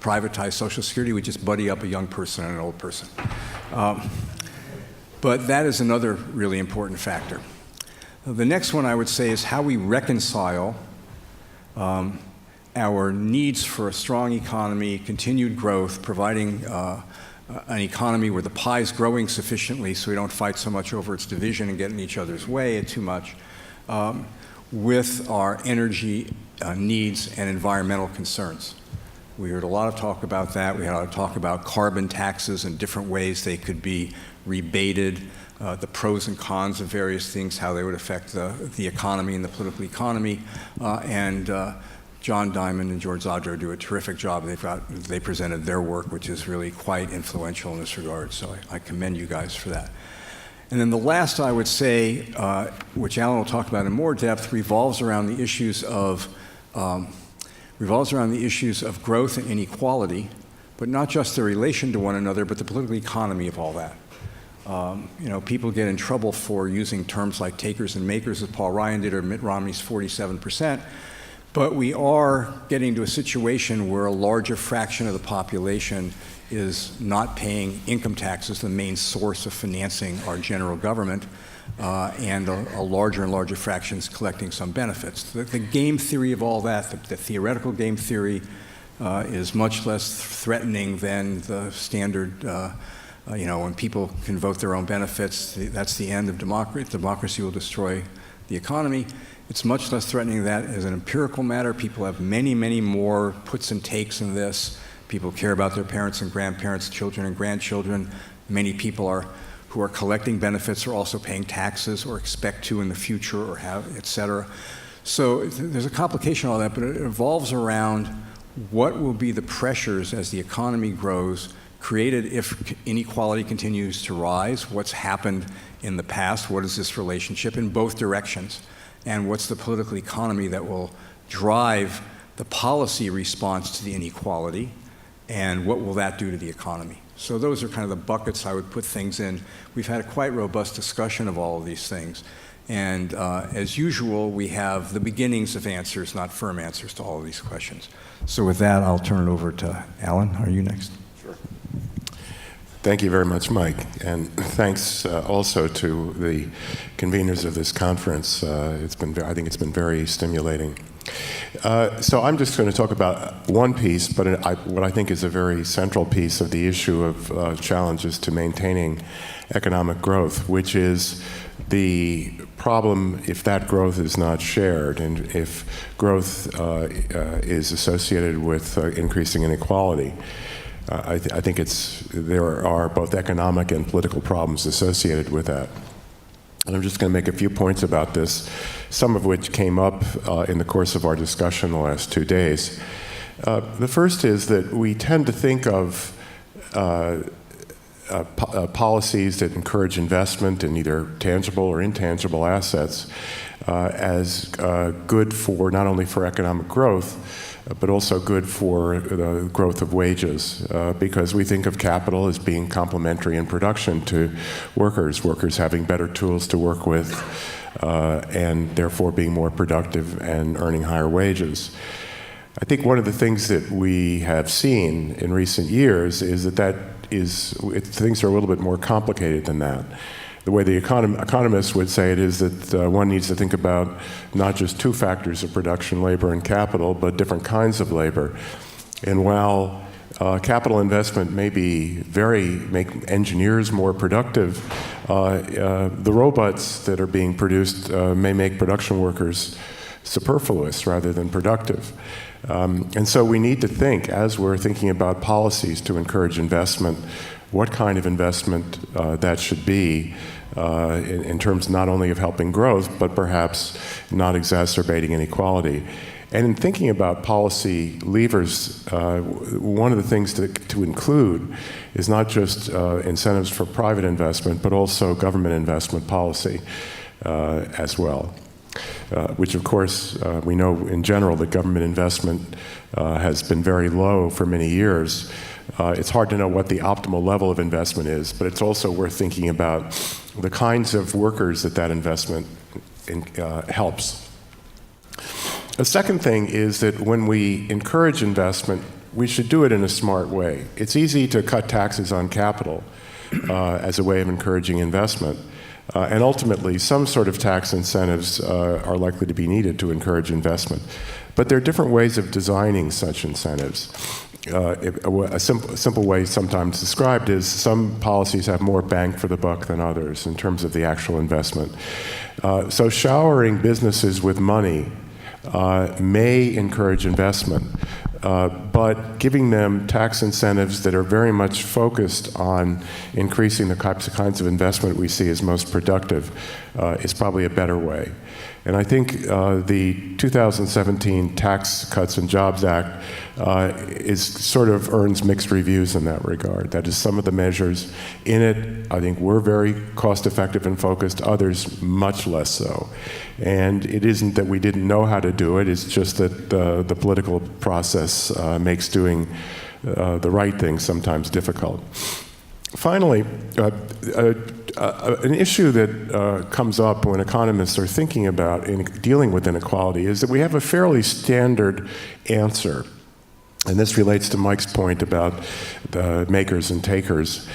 privatized Social Security, we just buddy up a young person and an old person. But that is another really important factor. The next one I would say is how we reconcile our needs for a strong economy, continued growth, providing an economy where the pie is growing sufficiently so we don't fight so much over its division and get in each other's way too much, with our energy needs and environmental concerns. We heard a lot of talk about that. We had a lot of talk about carbon taxes and different ways they could be rebated, the pros and cons of various things, how they would affect the economy and the political economy. John Diamond and George Zadro do a terrific job. They presented their work, which is really quite influential in this regard. So I commend you guys for that. And then the last I would say, which Alan will talk about in more depth, revolves around the issues of growth and inequality, but not just their relation to one another, but the political economy of all that. People get in trouble for using terms like takers and makers, as Paul Ryan did, or Mitt Romney's 47%. But we are getting to a situation where a larger fraction of the population is not paying income taxes, the main source of financing our general government, and a larger and larger fraction is collecting some benefits. The game theory of all that, the theoretical game theory, is much less threatening than the standard, when people can vote their own benefits, that's the end of democracy. Democracy will destroy the economy. It's much less threatening than that as an empirical matter. People have many, many more puts and takes in this. People care about their parents and grandparents, children and grandchildren. Many people who are collecting benefits are also paying taxes or expect to in the future or have, et cetera. So there's a complication of all that, but it revolves around what will be the pressures as the economy grows created if inequality continues to rise, what's happened in the past, what is this relationship in both directions, and what's the political economy that will drive the policy response to the inequality, and what will that do to the economy. So those are kind of the buckets I would put things in. We've had a quite robust discussion of all of these things. And as usual, we have the beginnings of answers, not firm answers to all of these questions. So with that, I'll turn it over to Alan. Are you next? Sure. Thank you very much, Mike. And thanks also to the conveners of this conference. I think it's been very stimulating. So I'm just going to talk about one piece, but what I think is a very central piece of the issue of challenges to maintaining economic growth, which is the problem if that growth is not shared and if growth is associated with increasing inequality. I think there are both economic and political problems associated with that. And I'm just going to make a few points about this, some of which came up in the course of our discussion the last 2 days. The first is that we tend to think of policies that encourage investment in either tangible or intangible assets as good for not only for economic growth, but also good for the growth of wages, because we think of capital as being complementary in production to workers having better tools to work with, and therefore being more productive and earning higher wages. I think one of the things that we have seen in recent years is that things are a little bit more complicated than that. The way the economists would say it is that one needs to think about not just two factors of production, labor and capital, but different kinds of labor. And while capital investment may make engineers more productive, the robots that are being produced may make production workers superfluous rather than productive. And so we need to think, as we're thinking about policies to encourage investment, what kind of investment that should be in terms not only of helping growth, but perhaps not exacerbating inequality. And in thinking about policy levers, one of the things to include is not just incentives for private investment, but also government investment policy as well. Which of course, we know in general that government investment has been very low for many years. It's hard to know what the optimal level of investment is, but it's also worth thinking about the kinds of workers that investment helps. A second thing is that when we encourage investment, we should do it in a smart way. It's easy to cut taxes on capital as a way of encouraging investment. And ultimately, some sort of tax incentives are likely to be needed to encourage investment. But there are different ways of designing such incentives. A simple way sometimes described is some policies have more bang for the buck than others in terms of the actual investment. So showering businesses with money may encourage investment, but giving them tax incentives that are very much focused on increasing the kinds of investment we see as most productive is probably a better way. And I think the 2017 Tax Cuts and Jobs Act earns mixed reviews in that regard. That is, some of the measures in it, I think, were very cost-effective and focused, others much less so. And it isn't that we didn't know how to do it, it's just that the political process makes doing the right thing sometimes difficult. Finally, an issue that comes up when economists are thinking about dealing with inequality is that we have a fairly standard answer. And this relates to Mike's point about the makers and takers.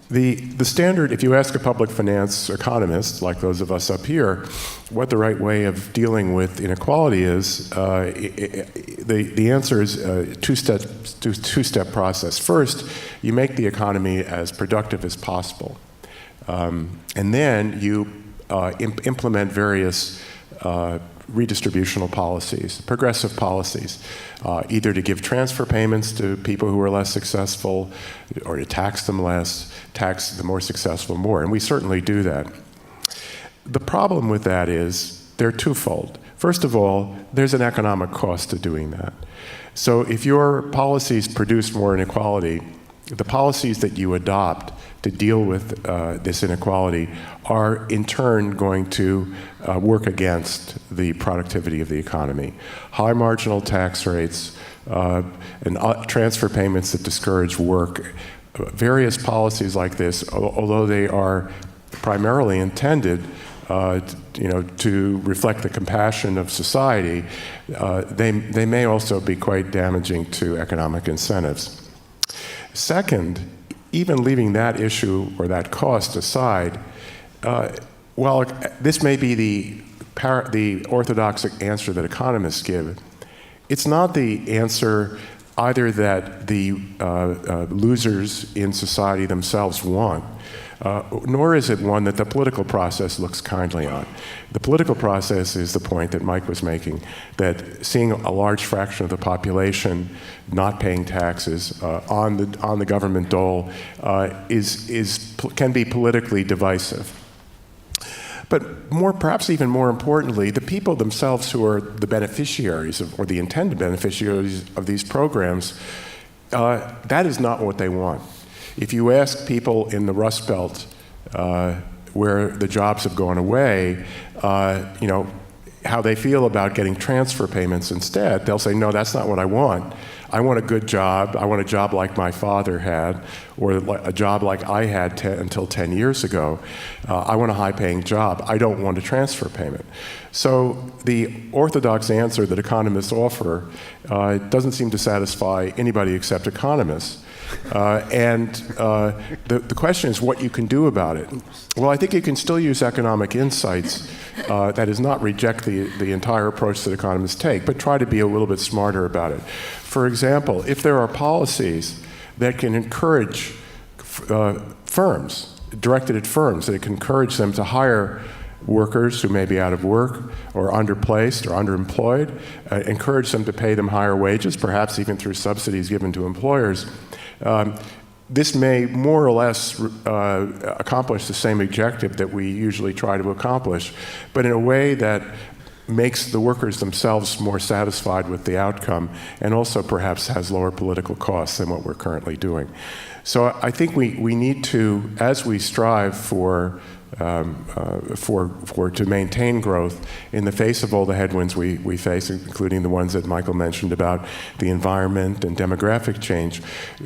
The standard, if you ask a public finance economist, like those of us up here, what the right way of dealing with inequality is, the answer is a two-step process. First, you make the economy as productive as possible. And then you implement various redistributional policies, progressive policies, either to give transfer payments to people who are less successful, or to tax them less, tax the more successful more. And we certainly do that. The problem with that is they're twofold. First of all, there's an economic cost to doing that. So if your policies produce more inequality, the policies that you adopt to deal with this inequality are in turn going to work against the productivity of the economy. High marginal tax rates and transfer payments that discourage work, various policies like this, although they are primarily intended to reflect the compassion of society, they may also be quite damaging to economic incentives. Second, even leaving that issue or that cost aside, while this may be the orthodox answer that economists give, it's not the answer either that the losers in society themselves want, nor is it one that the political process looks kindly on. The political process is the point that Mike was making, that seeing a large fraction of the population not paying taxes on the government dole can be politically divisive. But perhaps even more importantly, the people themselves who are the beneficiaries or the intended beneficiaries of these programs, that is not what they want. If you ask people in the Rust Belt where the jobs have gone away, how they feel about getting transfer payments instead, they'll say, no, that's not what I want. I want a good job. I want a job like my father had, or a job like I had until 10 years ago. I want a high-paying job. I don't want a transfer payment. So the orthodox answer that economists offer doesn't seem to satisfy anybody except economists. The question is what you can do about it. Well, I think you can still use economic insights, that is, not reject the entire approach that economists take, but try to be a little bit smarter about it. For example, if there are policies that can encourage firms, directed at firms, that it can encourage them to hire workers who may be out of work or underplaced or underemployed, encourage them to pay them higher wages, perhaps even through subsidies given to employers, this may more or less accomplish the same objective that we usually try to accomplish, but in a way that makes the workers themselves more satisfied with the outcome and also perhaps has lower political costs than what we're currently doing. So I think we need to, as we strive to maintain growth in the face of all the headwinds we face, including the ones that Michael mentioned about the environment and demographic change,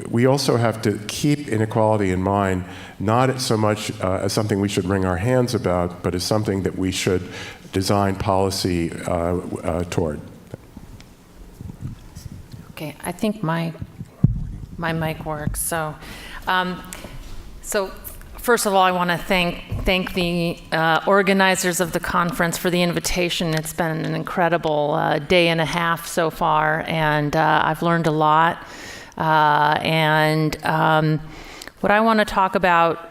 we also have to keep inequality in mind, not so much as something we should wring our hands about, but as something that we should design policy toward. Okay, I think my mic works. So first of all, I want to thank the organizers of the conference for the invitation. It's been an incredible day and a half so far, and I've learned a lot. What I want to talk about,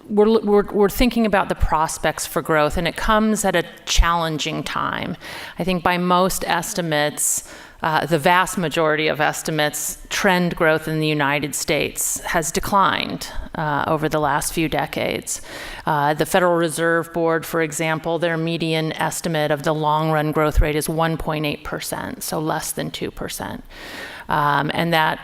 we're thinking about the prospects for growth, and it comes at a challenging time. I think by most estimates, the vast majority of estimates, trend growth in the United States has declined over the last few decades. The Federal Reserve Board, for example, their median estimate of the long-run growth rate is 1.8%, so less than 2%. And that,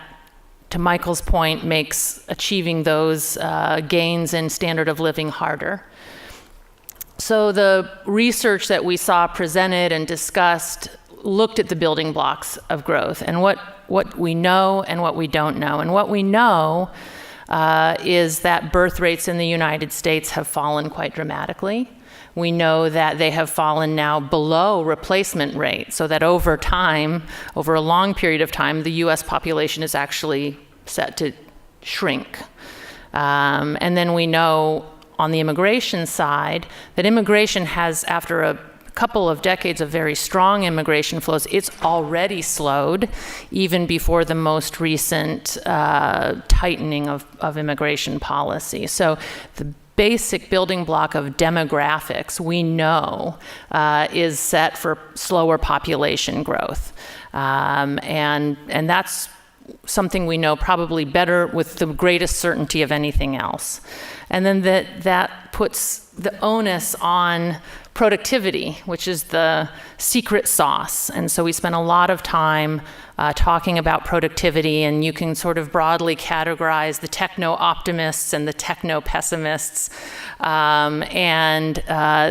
to Michael's point, makes achieving those gains in standard of living harder. So the research that we saw presented and discussed looked at the building blocks of growth and what we know and what we don't know. And what we know is that birth rates in the United States have fallen quite dramatically. We know that they have fallen now below replacement rate, so that over time, over a long period of time, the US population is actually set to shrink. And then we know on the immigration side that immigration has, after a couple of decades of very strong immigration flows, it's already slowed even before the most recent tightening of immigration policy. So the basic building block of demographics, we know, is set for slower population growth. And that's something we know probably better with the greatest certainty of anything else. And then that puts the onus on productivity, which is the secret sauce. And so we spent a lot of time talking about productivity, and you can sort of broadly categorize the techno-optimists and the techno-pessimists, and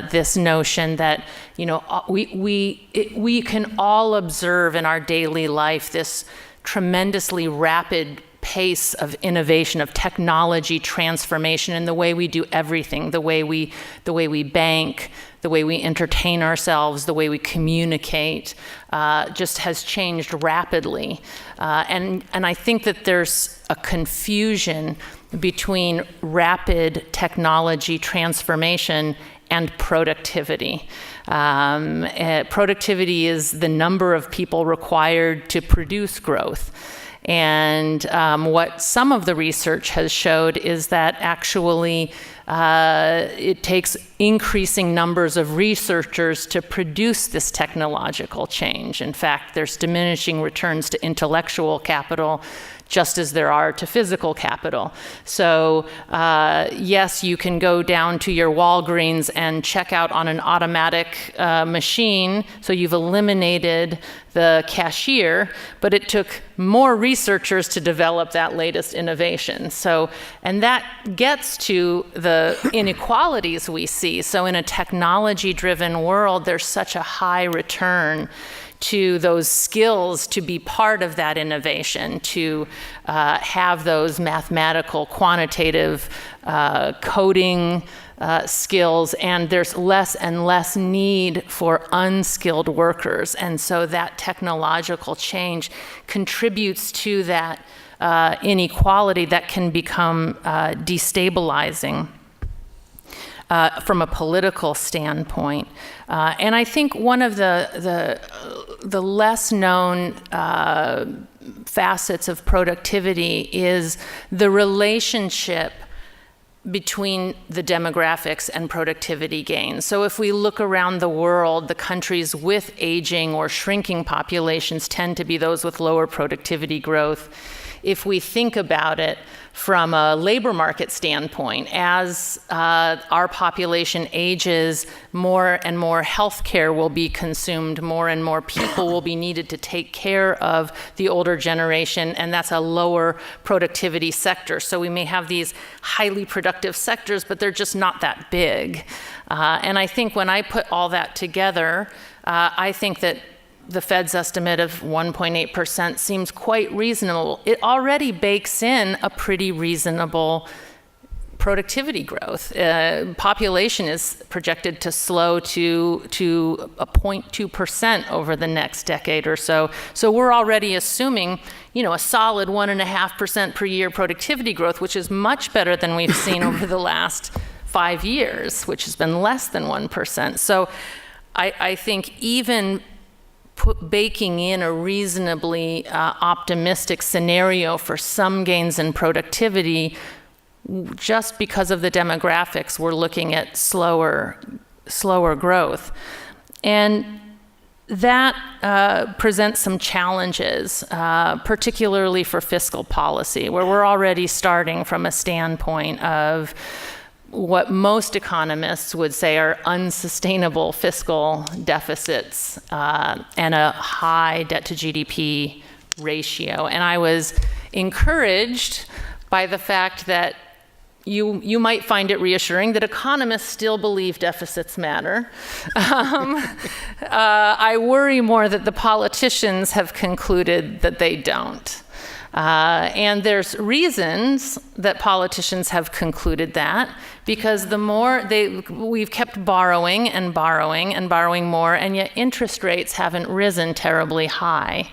this notion that, you know, we can all observe in our daily life this tremendously rapid pace of innovation, of technology transformation in the way we do everything, the way we bank, the way we entertain ourselves, the way we communicate, just has changed rapidly. And I think that there's a confusion between rapid technology transformation and productivity. Productivity is the number of people required to produce growth. And what some of the research has showed is that actually it takes increasing numbers of researchers to produce this technological change. In fact, there's diminishing returns to intellectual capital just as there are to physical capital. So yes, you can go down to your Walgreens and check out on an automatic machine, so you've eliminated the cashier, but it took more researchers to develop that latest innovation. So, and that gets to the inequalities we see. So in a technology-driven world, there's such a high return to those skills to be part of that innovation, to have those mathematical, quantitative, coding skills, and there's less and less need for unskilled workers. And so that technological change contributes to that inequality that can become destabilizing. From a political standpoint. And I think one of the less known facets of productivity is the relationship between the demographics and productivity gains. So if we look around the world, the countries with aging or shrinking populations tend to be those with lower productivity growth. If we think about it from a labor market standpoint, as our population ages, more and more healthcare will be consumed, more and more people will be needed to take care of the older generation, and that's a lower productivity sector. So we may have these highly productive sectors, but they're just not that big. And I think when I put all that together, I think that the Fed's estimate of 1.8% seems quite reasonable. It already bakes in a pretty reasonable productivity growth. Population is projected to slow to a 0.2% over the next decade or so. So we're already assuming, you know, a solid 1.5% per year productivity growth, which is much better than we've seen over the last 5 years, which has been less than 1%. So I think even baking in a reasonably optimistic scenario for some gains in productivity, just because of the demographics, we're looking at slower growth. And that presents some challenges, particularly for fiscal policy, where we're already starting from a standpoint of what most economists would say are unsustainable fiscal deficits and a high debt to GDP ratio. And I was encouraged by the fact that you might find it reassuring that economists still believe deficits matter. I worry more that the politicians have concluded that they don't. And there's reasons that politicians have concluded that, because the more we've kept borrowing and borrowing and borrowing more, and yet interest rates haven't risen terribly high.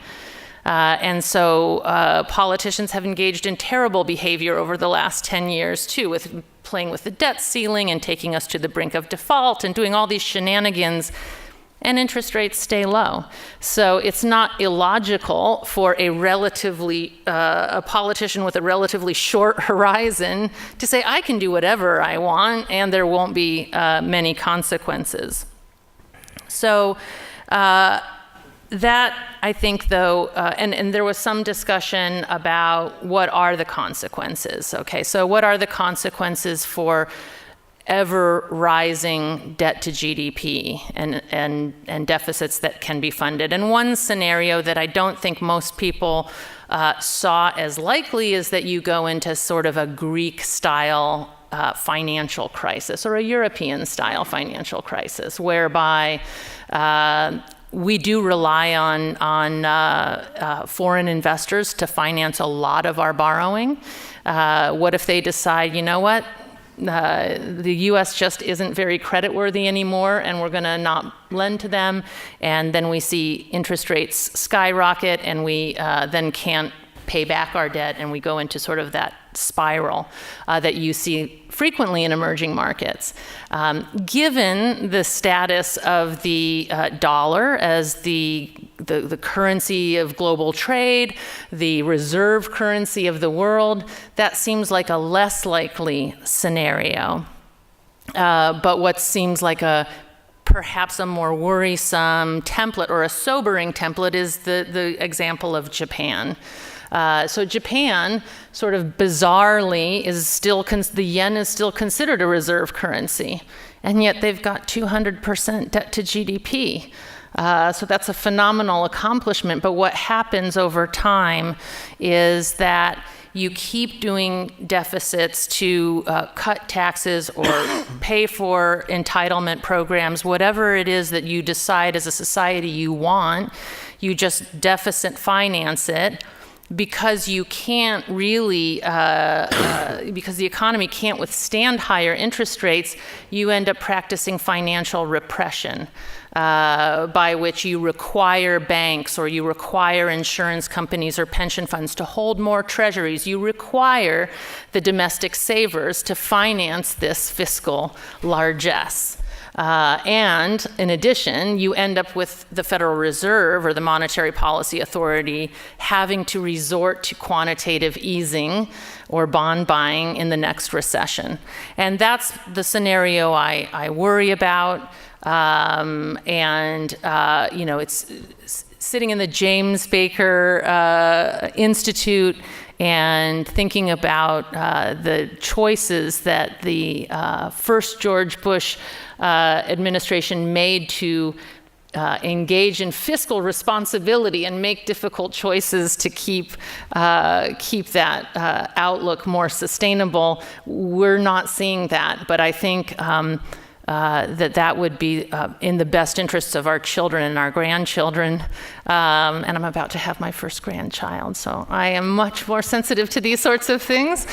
And so politicians have engaged in terrible behavior over the last 10 years, too, with playing with the debt ceiling and taking us to the brink of default and doing all these shenanigans, and interest rates stay low. So it's not illogical for a politician with a relatively short horizon to say, I can do whatever I want, and there won't be many consequences. So that, I think, though, and there was some discussion about what are the consequences. Okay, so what are the consequences for ever rising debt to GDP and deficits that can be funded? And one scenario that I don't think most people saw as likely is that you go into sort of a Greek-style financial crisis or a European-style financial crisis, whereby we do rely on foreign investors to finance a lot of our borrowing. What if they decide, you know what, the U.S. just isn't very creditworthy anymore, and we're going to not lend to them, and then we see interest rates skyrocket, and we then can't pay back our debt, and we go into sort of that spiral that you see frequently in emerging markets. Given the status of the dollar as the currency of global trade, the reserve currency of the world, that seems like a less likely scenario. But what seems like perhaps a more worrisome template or a sobering template is the example of Japan. So Japan, sort of bizarrely, the yen is still considered a reserve currency, and yet they've got 200% debt to GDP. So that's a phenomenal accomplishment. But what happens over time is that you keep doing deficits to cut taxes or pay for entitlement programs, whatever it is that you decide as a society you want, you just deficit finance it. Because you can't really, because the economy can't withstand higher interest rates, you end up practicing financial repression, by which you require banks or you require insurance companies or pension funds to hold more treasuries. You require the domestic savers to finance this fiscal largesse. And in addition, you end up with the Federal Reserve or the Monetary Policy Authority having to resort to quantitative easing or bond buying in the next recession. And that's the scenario I worry about. It's sitting in the James Baker Institute and thinking about the choices that the first George Bush administration made to engage in fiscal responsibility and make difficult choices to keep that outlook more sustainable. We're not seeing that, but I think that would be in the best interests of our children and our grandchildren. And I'm about to have my first grandchild, so I am much more sensitive to these sorts of things.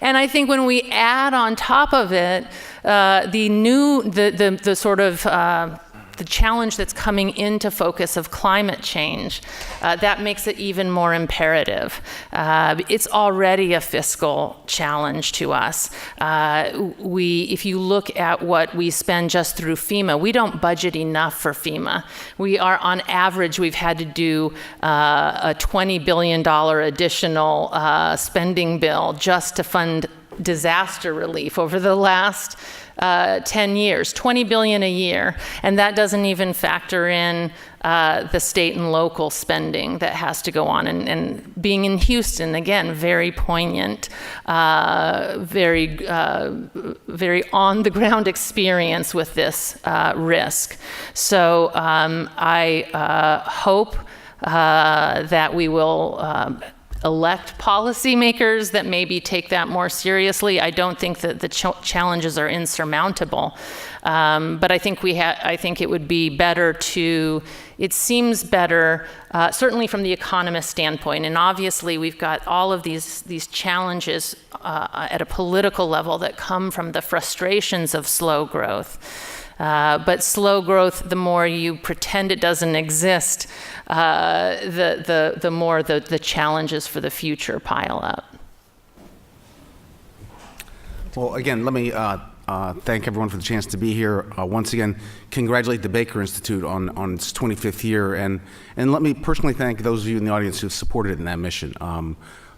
And I think when we add on top of it the sort of the challenge that's coming into focus of climate change, that makes it even more imperative. It's already a fiscal challenge to us. If you look at what we spend just through FEMA, we don't budget enough for FEMA. We are, on average, we've had to do a $20 billion additional spending bill just to fund disaster relief over the last 10 years, $20 billion a year, and that doesn't even factor in the state and local spending that has to go on. And being in Houston, again, very poignant, very on-the-ground experience with this risk. So I hope that we will elect policymakers that maybe take that more seriously. I don't think that the challenges are insurmountable, but I think it would be better to. It seems better, certainly from the economist standpoint, and obviously we've got all of these challenges at a political level that come from the frustrations of slow growth. But slow growth, the more you pretend it doesn't exist, the more the challenges for the future pile up. Well, again, let me thank everyone for the chance to be here. Once again, congratulate the Baker Institute on its 25th year, and let me personally thank those of you in the audience who supported it in that mission.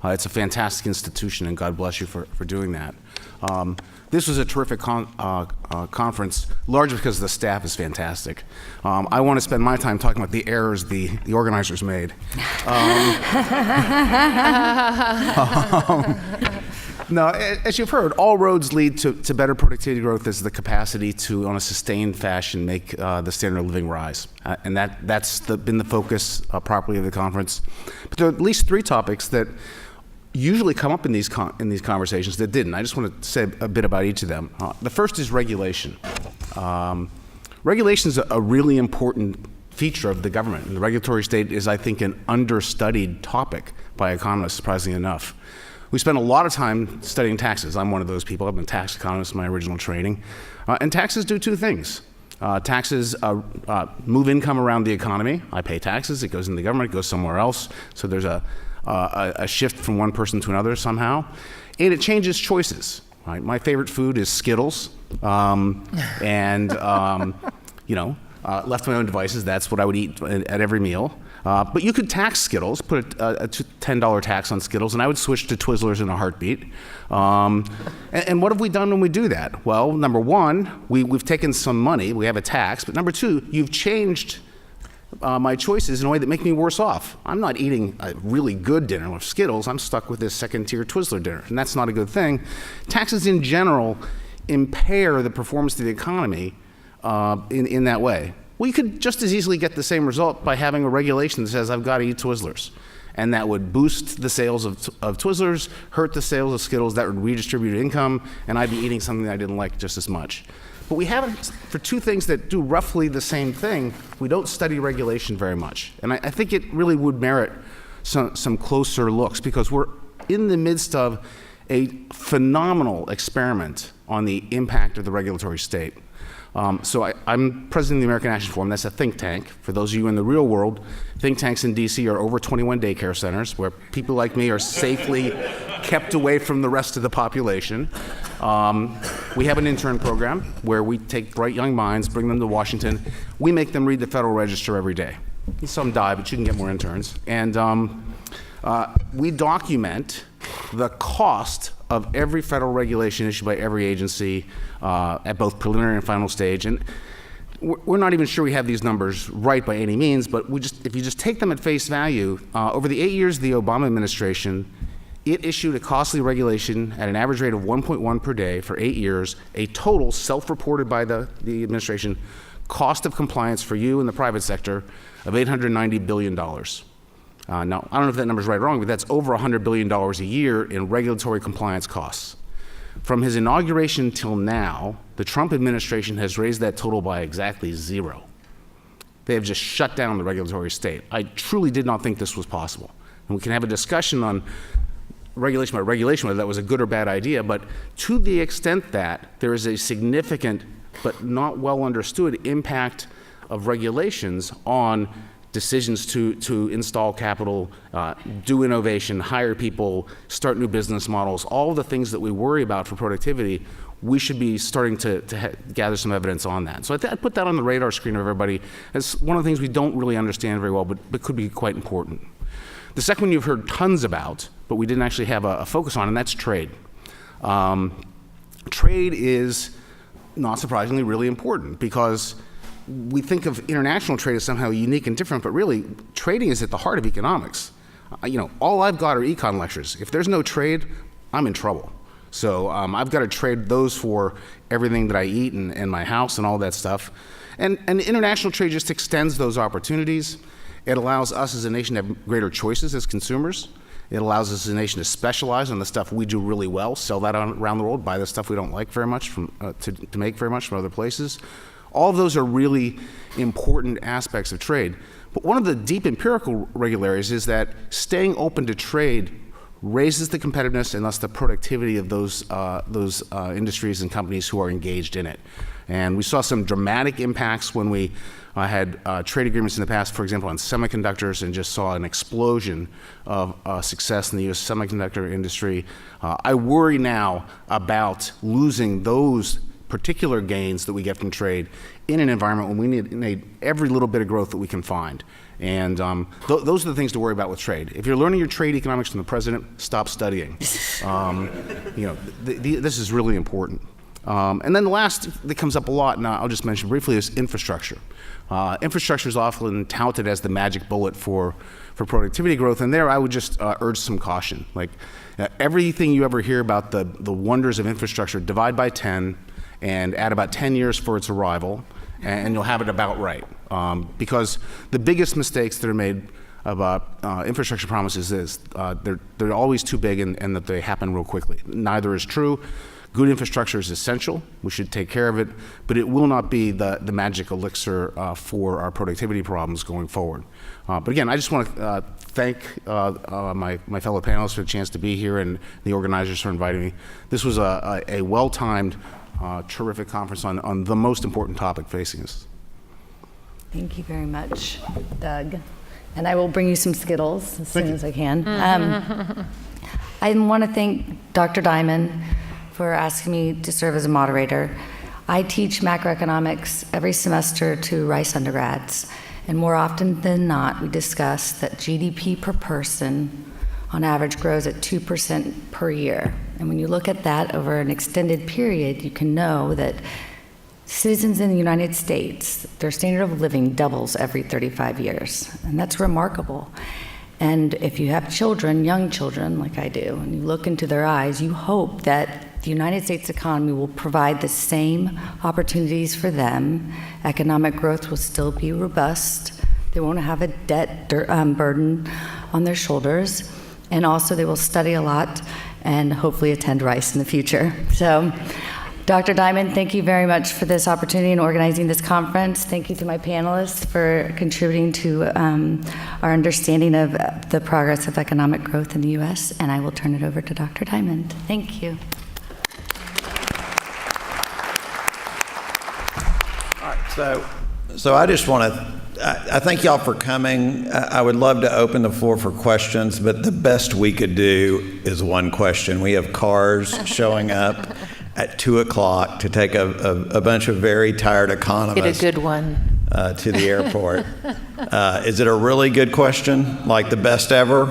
It's a fantastic institution, and God bless you for doing that. This was a terrific conference, largely because the staff is fantastic. I want to spend my time talking about the errors the organizers made. No, as you've heard, all roads lead to better productivity growth as the capacity to, on a sustained fashion, make the standard of living rise. And that's been the focus properly of the conference. But there are at least 3 topics that usually come up in these conversations that didn't. I just want to say a bit about each of them. The first is regulation. Regulation is a really important feature of the government. And the regulatory state is, I think, an understudied topic by economists, surprisingly enough. We spend a lot of time studying taxes. I'm one of those people. I've been a tax economist in my original training. And taxes do 2 things. Taxes move income around the economy. I pay taxes. It goes in the government. It goes somewhere else. So there's a shift from one person to another somehow. And it changes choices. Right? My favorite food is Skittles. Left to my own devices, that's what I would eat at every meal. But you could tax Skittles, put a $10 tax on Skittles, and I would switch to Twizzlers in a heartbeat. And what have we done when we do that? Well, number one, we've taken some money, we have a tax, but number 2, you've changed my choices in a way that make me worse off. I'm not eating a really good dinner with Skittles, I'm stuck with this second-tier Twizzler dinner, and that's not a good thing. Taxes in general impair the performance of the economy in that way. Well, you could just as easily get the same result by having a regulation that says I've got to eat Twizzlers. And that would boost the sales of Twizzlers, hurt the sales of Skittles, that would redistribute income, and I'd be eating something I didn't like just as much. But we haven't, for 2 things that do roughly the same thing, we don't study regulation very much. And I think it really would merit some closer looks, because we're in the midst of a phenomenal experiment on the impact of the regulatory state. So I'm president of the American Action Forum. That's a think tank. For those of you in the real world, think tanks in D.C. are over 21 daycare centers where people like me are safely kept away from the rest of the population. We have an intern program where we take bright young minds, bring them to Washington. We make them read the Federal Register every day. Some die, but you can get more interns. And we document the cost of every federal regulation issued by every agency at both preliminary and final stage. And we're not even sure we have these numbers right by any means, but if you just take them at face value, over the 8 years of the Obama administration, it issued a costly regulation at an average rate of 1.1 per day for 8 years, a total self-reported by the administration cost of compliance for you in the private sector of $890 billion. Now, I don't know if that number's right or wrong, but that's over $100 billion a year in regulatory compliance costs. From his inauguration till now, the Trump administration has raised that total by exactly 0. They have just shut down the regulatory state. I truly did not think this was possible. And we can have a discussion on regulation by regulation, whether that was a good or bad idea, but to the extent that there is a significant but not well understood impact of regulations on decisions to install capital, do innovation, hire people, start new business models, all the things that we worry about for productivity, we should be starting to gather some evidence on that. So I put that on the radar screen of everybody as one of the things we don't really understand very well, but could be quite important. The second one you've heard tons about, but we didn't actually have a focus on, and that's trade. Trade is, not surprisingly, really important because we think of international trade as somehow unique and different, but really, trading is at the heart of economics. All I've got are econ lectures. If there's no trade, I'm in trouble. So I've got to trade those for everything that I eat and my house and all that stuff. And international trade just extends those opportunities. It allows us as a nation to have greater choices as consumers. It allows us as a nation to specialize on the stuff we do really well, sell that around the world, buy the stuff we don't like very much to make very much from other places. All of those are really important aspects of trade. But one of the deep empirical regularities is that staying open to trade raises the competitiveness and thus the productivity of those industries and companies who are engaged in it. And we saw some dramatic impacts when we had trade agreements in the past, for example, on semiconductors, and just saw an explosion of success in the U.S. semiconductor industry. I worry now about losing those particular gains that we get from trade in an environment when we need every little bit of growth that we can find. And those are the things to worry about with trade. If you're learning your trade economics from the president, stop studying. This is really important. And then the last that comes up a lot, and I'll just mention briefly, is infrastructure. Infrastructure is often touted as the magic bullet for productivity growth, and there I would just urge some caution. Everything you ever hear about the wonders of infrastructure, divide by 10 and add about 10 years for its arrival, and you'll have it about right. Because the biggest mistakes that are made about infrastructure promises is they're always too big and that they happen real quickly. Neither is true. Good infrastructure is essential. We should take care of it, but it will not be the magic elixir for our productivity problems going forward. But again, I just want to thank my fellow panelists for the chance to be here and the organizers for inviting me. This was a well-timed, terrific conference on the most important topic facing us. Thank you very much, Doug. And I will bring you some Skittles as soon as I can. I want to thank Dr. Diamond for asking me to serve as a moderator. I teach macroeconomics every semester to Rice undergrads, and more often than not, we discuss that GDP per person on average grows at 2% per year. And when you look at that over an extended period, you can know that citizens in the United States, their standard of living doubles every 35 years, and that's remarkable. And if you have children, young children like I do, and you look into their eyes, you hope that the United States economy will provide the same opportunities for them. Economic growth will still be robust. They won't have a debt burden on their shoulders. And also they will study a lot and hopefully attend Rice in the future. So, Dr. Diamond, thank you very much for this opportunity in organizing this conference. Thank you to my panelists for contributing to our understanding of the progress of economic growth in the U.S., and I will turn it over to Dr. Diamond. Thank you. All right, so I just want to, I thank y'all for coming. I would love to open the floor for questions, but the best we could do is one question. We have cars showing up at 2 o'clock to take a bunch of very tired economists. Get a good one. To the airport. Is it a really good question? Like the best ever?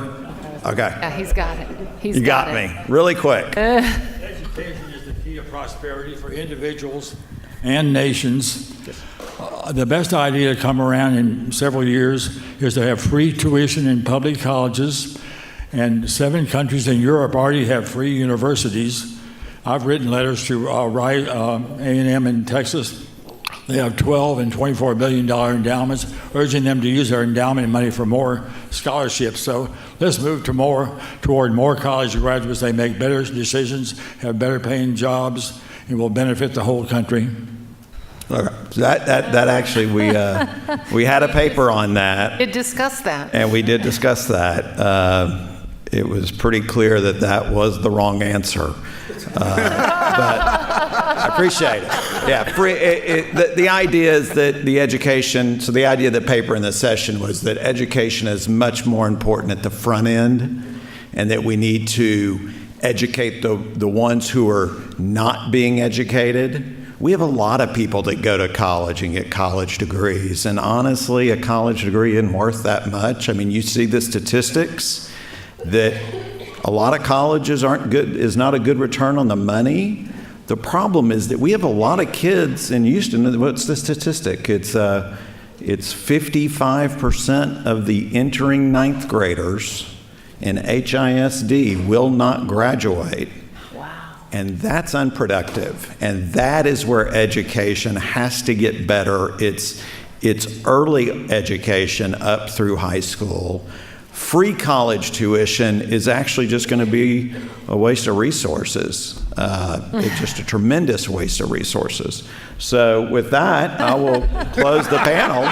Okay. Yeah, he's got it. You got me. Really quick. Education is the key of prosperity for individuals and nations. The best idea to come around in several years is to have free tuition in public colleges, and 7 countries in Europe already have free universities. I've written letters to A&M in Texas. They have $12 and $24 billion endowments, urging them to use their endowment money for more scholarships. So let's move toward more college graduates. They make better decisions, have better paying jobs, and will benefit the whole country. Okay. That actually, we had a paper on that. Did discuss that. And we did discuss that. It was pretty clear that was the wrong answer. But I appreciate it. Yeah, the idea is that the education, so the idea of the paper in the session was that education is much more important at the front end, and that we need to educate the ones who are not being educated. We have a lot of people that go to college and get college degrees, and honestly, a college degree isn't worth that much. I mean, you see the statistics that A lot of colleges aren't good, is not a good return on the money. The problem is that we have a lot of kids in Houston. What's the statistic? It's 55% of the entering ninth graders in HISD will not graduate. Wow. And that's unproductive. And that is where education has to get better. It's early education up through high school. Free college tuition is actually just going to be a waste of resources. It's just a tremendous waste of resources. So with that, I will close the panel,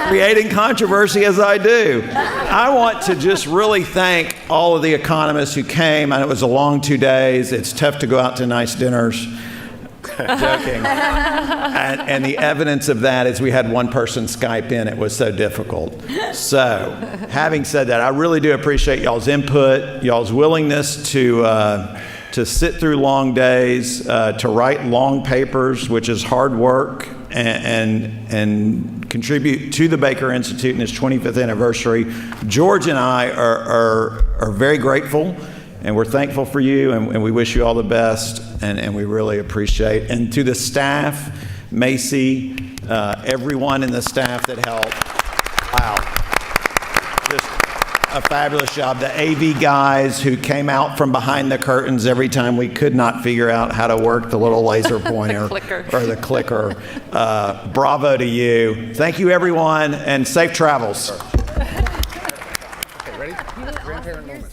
creating controversy as I do. I want to just really thank all of the economists who came. I know it was a long 2 days. It's tough to go out to nice dinners. Joking. And the evidence of that is we had one person Skype in. It was so difficult. So, having said that, I really do appreciate y'all's input, y'all's willingness to sit through long days, to write long papers, which is hard work, and contribute to the Baker Institute in its 25th anniversary. George and I are very grateful. And we're thankful for you, and we wish you all the best, and we really appreciate. And to the staff, Macy, everyone in the staff that helped, wow, just a fabulous job. The AV guys who came out from behind the curtains every time we could not figure out how to work the little laser pointer or the clicker. Bravo to you. Thank you, everyone, and safe travels. Okay, ready? Grandparent moment.